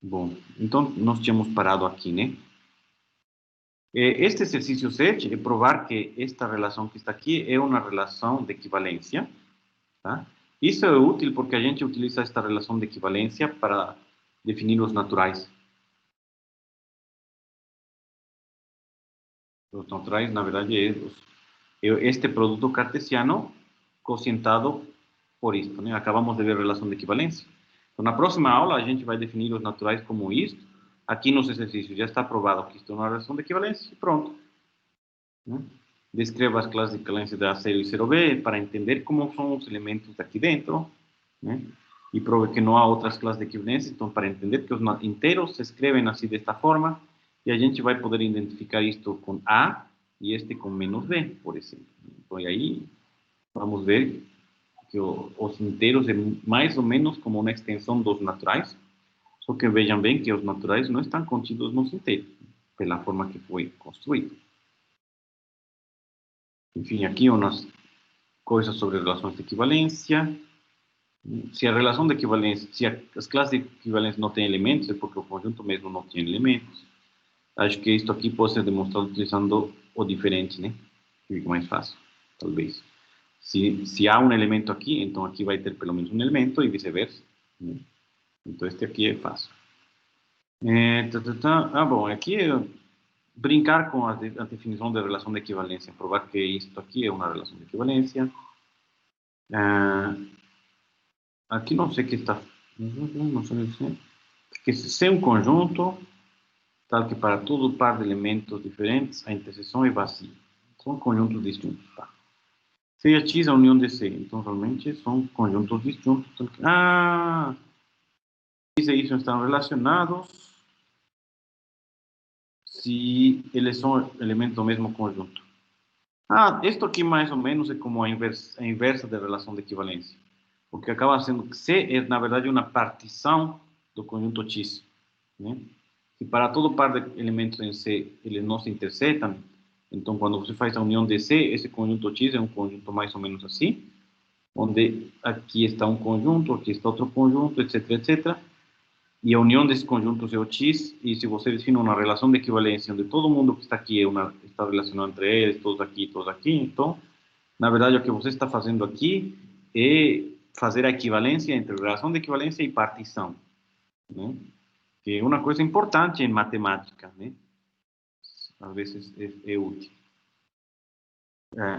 bom, então nós tínhamos parado aqui, né? Este exercício 7 é provar que esta relação que está aqui é uma relação de equivalência, tá? Isso é útil porque a gente utiliza esta relação de equivalência para definir os naturais. Os naturais, na verdade, é este produto cartesiano cocientado por isto, né? Acabamos de ver a relação de equivalência. Então, na próxima aula, a gente vai definir os naturais como isto. Aqui nos exercícios já está provado que isto é uma relação de equivalência e pronto. Né? Descreva as classes de equivalência de A0 e 0B para entender como são os elementos aqui dentro. Né? E prove que não há outras classes de equivalência. Então, para entender que os inteiros se escrevem assim desta forma, e a gente vai poder identificar isto com A e este com menos B, por exemplo. Então, aí vamos ver que os inteiros é mais ou menos como uma extensão dos naturais, só que vejam bem que os naturais não estão contidos nos inteiros, pela forma que foi construído. Enfim, aqui umas coisas sobre relações de equivalência. Se a relação de equivalência, se as classes de equivalência não têm elementos, é porque o conjunto mesmo não tem elementos. Acho que isto aqui pode ser demonstrado utilizando o diferente, né? Que fica mais fácil, talvez. Se há um elemento aqui, então aqui vai ter pelo menos um elemento e vice-versa. Né? Então este aqui é fácil. Bom, aqui é brincar com a definição de relação de equivalência, provar que isto aqui é uma relação de equivalência. Aqui não sei o que está... Não sei o que porque se é um conjunto, tal que para todo par de elementos diferentes, a interseção é vazia. São conjuntos disjuntos, tá? Se é X a união de C, então realmente são conjuntos disjuntos. X e Y estão relacionados se eles são elementos do mesmo conjunto. Isto aqui mais ou menos é como a inversa da relação de equivalência. Porque acaba sendo que C é, na verdade, uma partição do conjunto X. Né? Se para todo par de elementos em C eles não se intersetam, então quando você faz a união de C, esse conjunto X é um conjunto mais ou menos assim, onde aqui está um conjunto, aqui está outro conjunto, etc, etc. E a união desses conjuntos é o X, e se você define uma relação de equivalência onde todo mundo que está aqui está relacionado entre eles, todos aqui, então, na verdade, o que você está fazendo aqui é fazer a equivalência entre relação de equivalência e partição, né? Que é uma coisa importante em matemática, né? Às vezes é útil.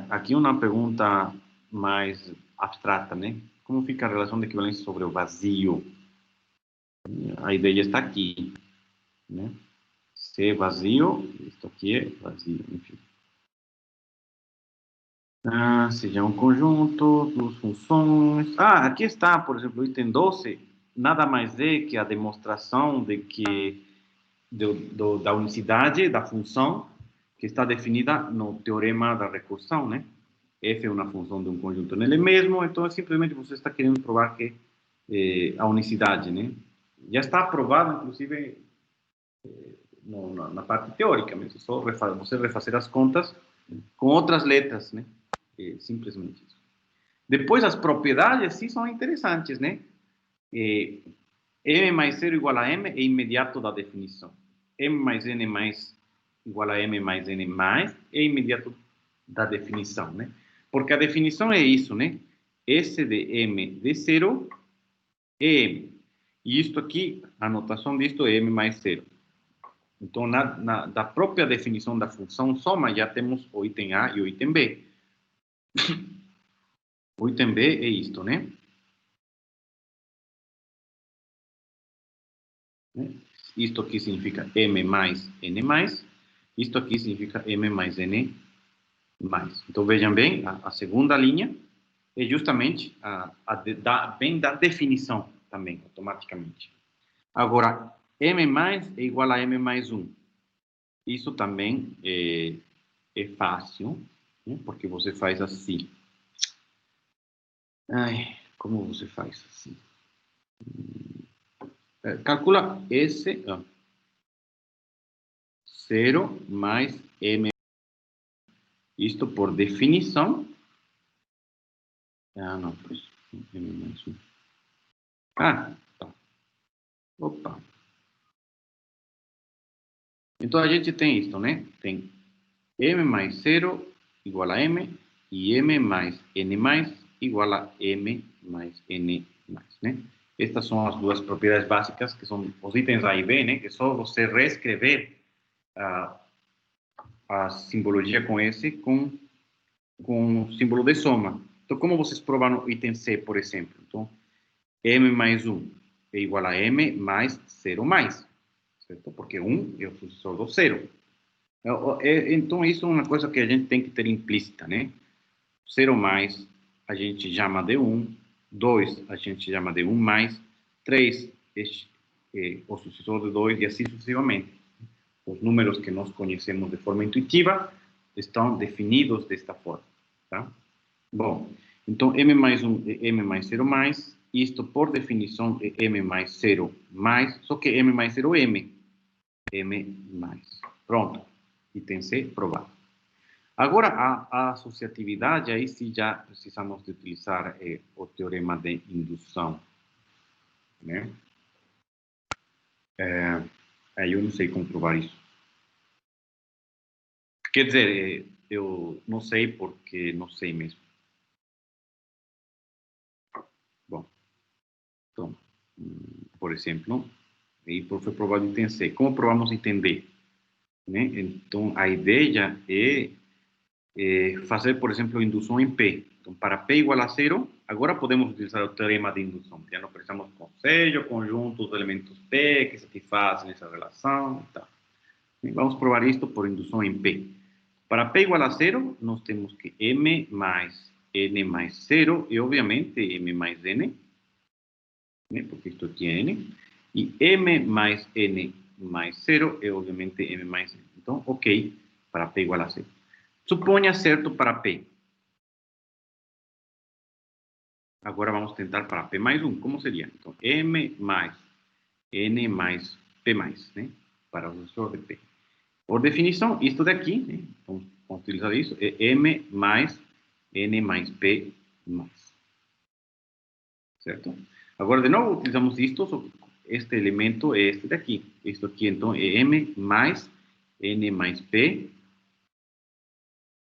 Aqui uma pergunta mais abstrata, né? Como fica a relação de equivalência sobre o vazio? A ideia está aqui, né? Se é vazio, isto aqui é vazio, enfim. seja um conjunto, duas funções. Aqui está, por exemplo, o item 12, nada mais é que a demonstração de que da unicidade da função que está definida no teorema da recursão, né? F é uma função de um conjunto nele mesmo, então simplesmente você está querendo provar que a unicidade, né? Já está provado, inclusive, na parte teórica, mas é só você refazer as contas com outras letras, né? Simplesmente isso. Depois, as propriedades, sim, são interessantes, né? M mais 0 igual a M é imediato da definição. M mais N mais igual a M mais N mais é imediato da definição, né? Porque a definição é isso, né? S de M de 0 é M. E isto aqui, a notação disto é M mais 0. Então, da própria definição da função soma, já temos o item A e o item B. O item B é isto, né? Isto aqui significa M mais N mais. Isto aqui significa M mais N mais. Então, vejam bem, a segunda linha é justamente bem da definição também, automaticamente. Agora, M mais é igual a M mais 1. Isso também é fácil, né? Porque você faz assim. Como você faz assim? Calcula S, 0 mais M. Isto por definição. Não, pois. M mais 1. Tá. Opa. Então, a gente tem isto, né? Tem M mais 0 igual a M e M mais N mais igual a M mais N mais, né? Estas são as duas propriedades básicas, que são os itens A e B, né? Que é só você reescrever a simbologia com S com o símbolo de soma. Então, como vocês provam o item C, por exemplo? Então, M mais 1 é igual a M mais 0 mais, certo? Porque 1 é o sucessor do 0. Então, isso é uma coisa que a gente tem que ter implícita, né? 0 mais a gente chama de 1, 2 a gente chama de 1 mais, 3 é o sucessor de 2 e assim sucessivamente. Os números que nós conhecemos de forma intuitiva estão definidos desta forma, tá? Bom, então M mais 1 é M mais 0 mais, isto por definição é M mais 0 mais, só que M mais 0 é M mais. Pronto, item C provado. Agora, a associatividade, aí sim já precisamos de utilizar o teorema de indução, né? Aí eu não sei como provar isso. Quer dizer, eu não sei porque não sei mesmo. Bom, então, por exemplo, aí foi provado item C. Como provamos item D? Né? Então, a ideia é fazer, por exemplo, indução em P. Então, para P igual a 0, agora podemos utilizar o teorema de indução. Já não precisamos conselho, o conjunto dos elementos P que satisfazem essa relação. Tá. Vamos provar isto por indução em P. Para P igual a 0, nós temos que M mais N mais 0 e, obviamente, M mais N, né, porque isto aqui é N, e M mais N mais 0 é, obviamente, M mais N. Então, ok, para P igual a 0. Suponha certo para P. Agora vamos tentar para P mais 1. Como seria? Então, M mais N mais P mais, né? Para o sucessor de P. Por definição, isto daqui, né? Vamos utilizar isso, é M mais N mais P mais. Certo? Agora, de novo, utilizamos isto, este elemento é este daqui. Isto aqui, então, é M mais N mais P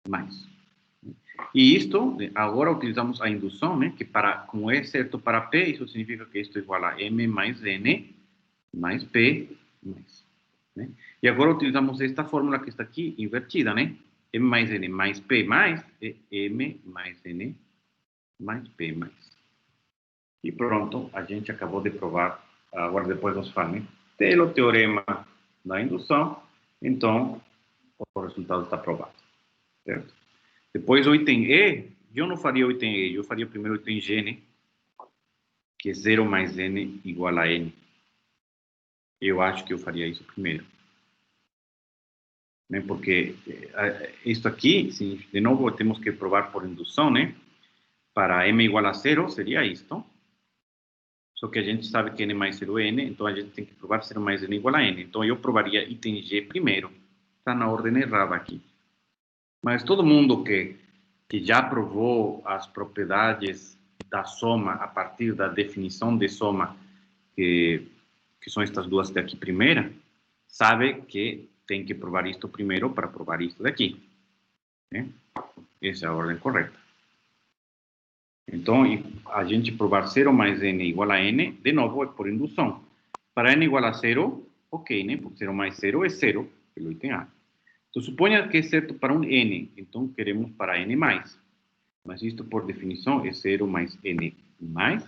mais. E isto, agora utilizamos a indução, né? Que como é certo para P, isso significa que isto é igual a M mais N mais P mais. Né? E agora utilizamos esta fórmula que está aqui, invertida, né? M mais N mais P mais é M mais N mais P mais. E pronto, a gente acabou de provar, agora depois nós falamos, né? Pelo teorema da indução, então o resultado está provado, certo? Depois o item E, eu não faria o item E, eu faria primeiro o item G, né? Que é 0 mais N igual a N. Eu acho que eu faria isso primeiro. Né? Porque isto aqui, sim, de novo, temos que provar por indução, né? Para M igual a 0, seria isto. Só que a gente sabe que N mais 0 é N, então a gente tem que provar 0 mais N igual a N. Então eu provaria item G primeiro. Está na ordem errada aqui. Mas todo mundo que já provou as propriedades da soma a partir da definição de soma, que são estas duas daqui primeira, sabe que tem que provar isto primeiro para provar isto daqui. Né? Essa é a ordem correta. Então, a gente provar 0 mais N igual a N, de novo, é por indução. Para N igual a 0, ok, né? Porque 0 mais 0 é 0, pelo item A. Então, suponha que é certo para um N, então queremos para N mais. Mas isto, por definição, é 0 mais N mais.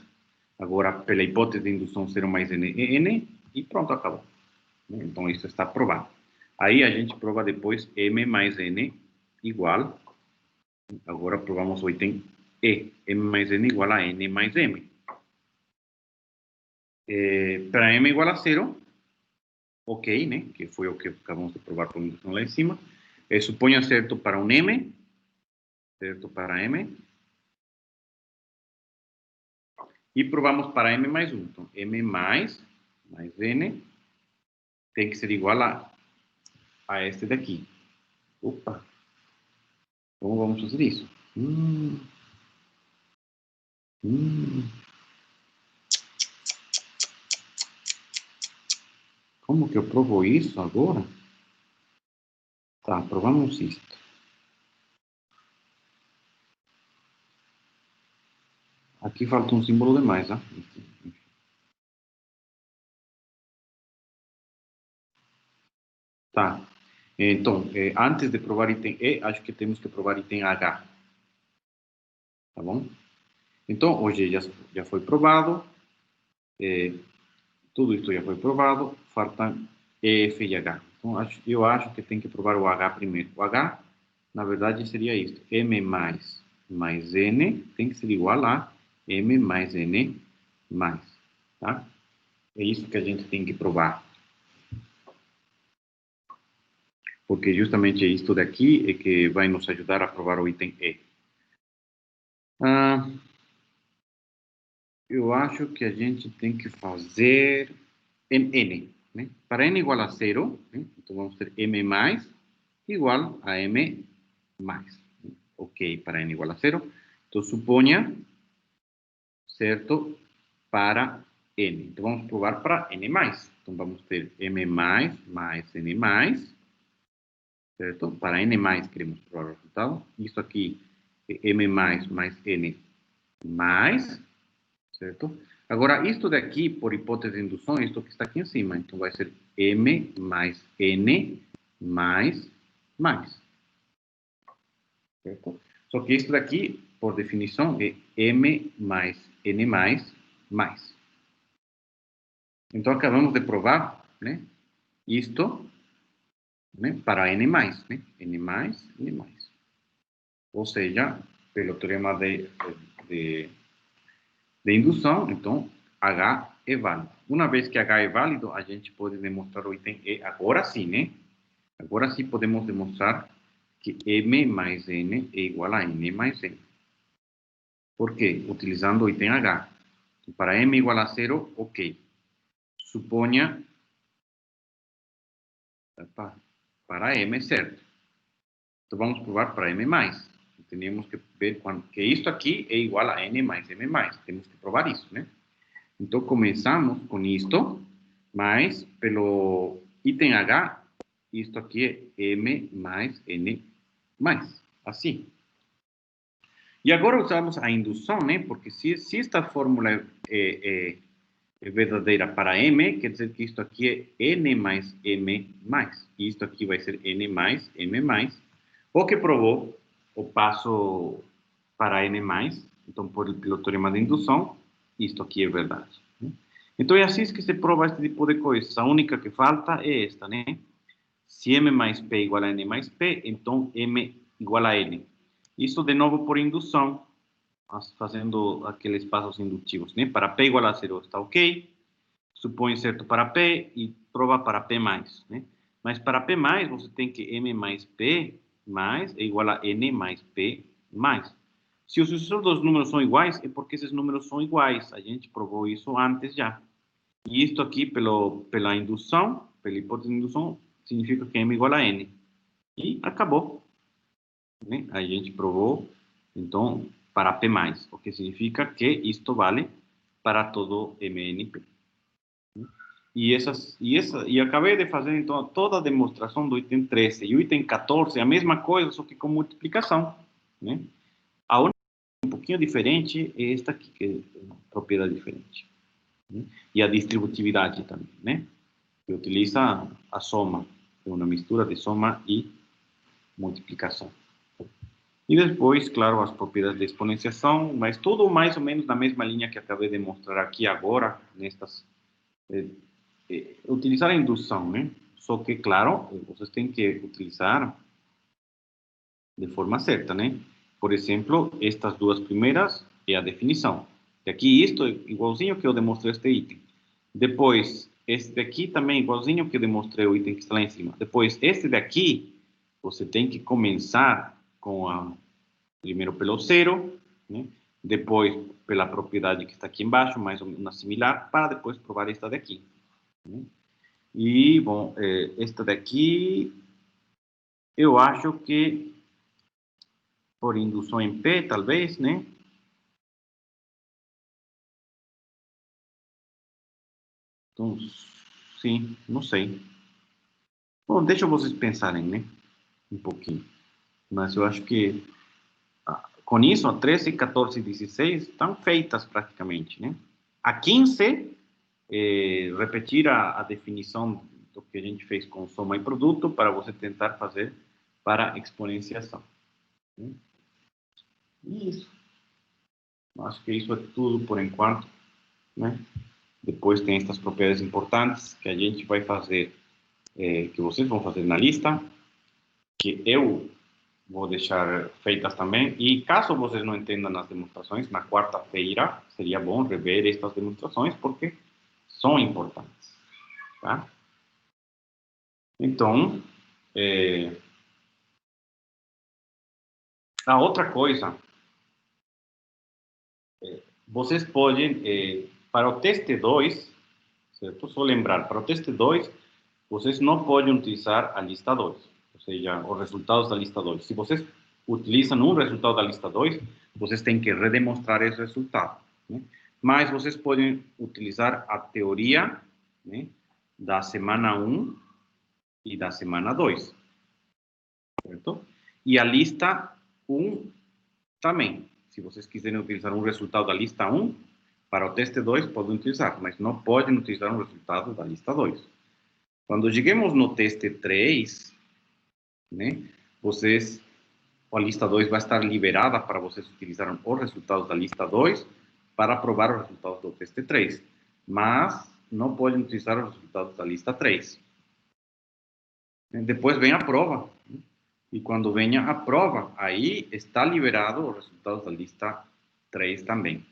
Agora, pela hipótese de indução, 0 mais N é N, e pronto, acabou. Então, isso está provado. Aí, a gente prova depois M mais N igual. Agora, provamos o item E. M mais N igual a N mais M. Para M igual a 0, ok, né? Que foi o que acabamos de provar por indução lá em cima. Suponha certo para um M. Certo para M. E provamos para M mais 1. Então, M mais N tem que ser igual a este daqui. Opa! Como vamos fazer isso? Como que eu provo isso agora? Tá, provamos isto. Aqui falta um símbolo demais, tá? Tá. Então, antes de provar item E, acho que temos que provar item H. Tá bom? Então, hoje já foi provado. Tudo isso já foi provado. Faltam E, F e H. Então, eu acho que tem que provar o H primeiro. O H, na verdade, seria isto. M mais N tem que ser igual a M mais N mais. Tá? É isso que a gente tem que provar. Porque justamente isto daqui é que vai nos ajudar a provar o item E. Eu acho que a gente tem que fazer N. Né? Para N igual a 0, né? Então vamos ter M mais igual a M mais. Ok, para N igual a 0. Então suponha, certo, para N. Então vamos provar para N mais. Então vamos ter M mais N mais. Certo? Para N mais queremos provar o resultado. Isso aqui é M mais N mais. Certo? Agora, isto daqui, por hipótese de indução, isto que está aqui em cima. Então, vai ser M mais N mais. Certo? Só que isto daqui, por definição, é M mais N mais. Então, acabamos de provar, né? Isto, né? Para N mais, né? N mais. Ou seja, pelo teorema de indução, então, H é válido. Uma vez que H é válido, a gente pode demonstrar o item E. Agora sim, né? Agora sim podemos demonstrar que M mais N é igual a N mais N. Por quê? Utilizando o item H. Para M igual a 0, ok. Suponha para M é certo. Então vamos provar para M mais. Temos que ver que isto aqui é igual a N mais M mais. Temos que provar isso, né? Então começamos com isto, mas pelo item H, isto aqui é M mais N mais. Assim. E agora usamos a indução, né? Porque se esta fórmula é verdadeira para M, quer dizer que isto aqui é N mais M mais. E isto aqui vai ser N mais M mais. O que provou o passo para N mais. Então, pelo teorema de indução, isto aqui é verdade. Né? Então, é assim que se prova este tipo de coisa. A única que falta é esta, né? Se M mais P igual a N mais P, então M igual a N. Isso de novo por indução, fazendo aqueles passos indutivos, né? Para P igual a 0 está ok, supõe certo para P e prova para P mais, né? Mas para P mais, você tem que M mais P mais é igual a N mais P mais. Se os sucessores dos números são iguais, é porque esses números são iguais. A gente provou isso antes já. E isto aqui, pela indução, pela hipótese de indução, significa que M igual a N. E acabou. Né? A gente provou, então, para P+, o que significa que isto vale para todo MNP. E acabei de fazer, então, toda a demonstração do item 13 e o item 14, a mesma coisa, só que com multiplicação. Né? A única um pouquinho diferente é esta aqui, que é uma propriedade diferente. Né? E a distributividade também, né? Que utiliza a soma, é uma mistura de soma e multiplicação. E depois, claro, as propriedades de exponenciação, mas tudo mais ou menos na mesma linha que acabei de mostrar aqui agora, nestas... utilizar a indução, né? Só que, claro, vocês têm que utilizar de forma certa, né? Por exemplo, estas duas primeiras é a definição. E aqui isto é igualzinho que eu demonstrei este item. Depois, este daqui também igualzinho que eu demonstrei o item que está lá em cima. Depois, este daqui, você tem que começar com a... Primeiro pelo zero, né? Depois pela propriedade que está aqui embaixo, mais ou menos similar, para depois provar esta daqui. Né? E, bom, esta daqui, eu acho que por indução em P, talvez, né? Então, sim, não sei. Bom, deixa vocês pensarem, né? Um pouquinho. Mas eu acho que com isso, a 13, 14 e 16 estão feitas praticamente, né? A 15, repetir a definição do que a gente fez com soma e produto para você tentar fazer para exponenciação. Né? Isso. Acho que isso é tudo por enquanto, né? Depois tem estas propriedades importantes que a gente vai fazer, que vocês vão fazer na lista, que eu vou deixar feitas também. E caso vocês não entendam as demonstrações, na quarta-feira seria bom rever estas demonstrações, porque são importantes. Tá? Então, a outra coisa, vocês podem, para o teste 2, certo? Só lembrar, para o teste 2, vocês não podem utilizar a lista 2, ou seja, os resultados da lista 2. Se vocês utilizam um resultado da lista 2, vocês têm que redemonstrar esse resultado. Né? Mas vocês podem utilizar a teoria, né, da semana 1 e da semana 2. Certo? E a lista 1 também. Se vocês quiserem utilizar um resultado da lista 1, para o teste 2 podem utilizar, mas não podem utilizar um resultado da lista 2. Quando cheguemos no teste 3, né, a lista 2 vai estar liberada para vocês utilizarem os resultados da lista 2 para provar os resultados do teste 3. Mas não podem utilizar os resultados da lista 3. Depois vem a prova. E quando venha a prova, aí está liberado os resultados da lista 3 também.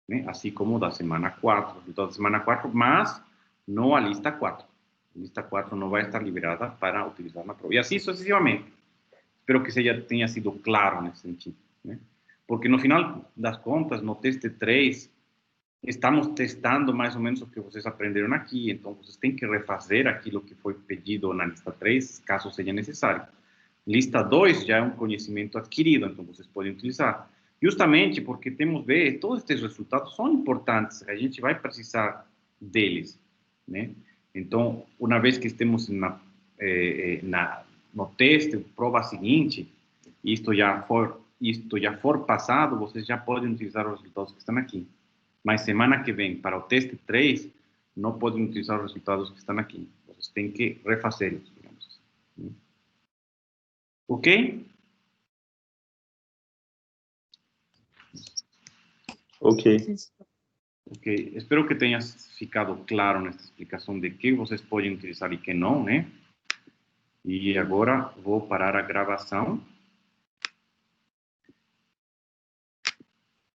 Né? Assim como da semana 4, o resultado da semana 4, mas não a lista 4. A lista 4 não vai estar liberada para utilizar na prova. E assim sucessivamente. Espero que tenha sido claro nesse sentido. Né? Porque no final das contas, no teste 3, estamos testando mais ou menos o que vocês aprenderam aqui. Então, vocês têm que refazer aquilo que foi pedido na lista 3, caso seja necessário. Lista 2 já é um conhecimento adquirido, então vocês podem utilizar. Justamente porque temos todos esses resultados são importantes, a gente vai precisar deles, né? Então, uma vez que estemos no teste, prova seguinte, isto já for passado, vocês já podem utilizar os resultados que estão aqui. Mas semana que vem, para o teste 3, não podem utilizar os resultados que estão aqui. Vocês têm que refazê-los, digamos assim. Ok? Ok. Ok. Espero que tenha ficado claro nesta explicação de que vocês podem utilizar e que não, né? E agora vou parar a gravação.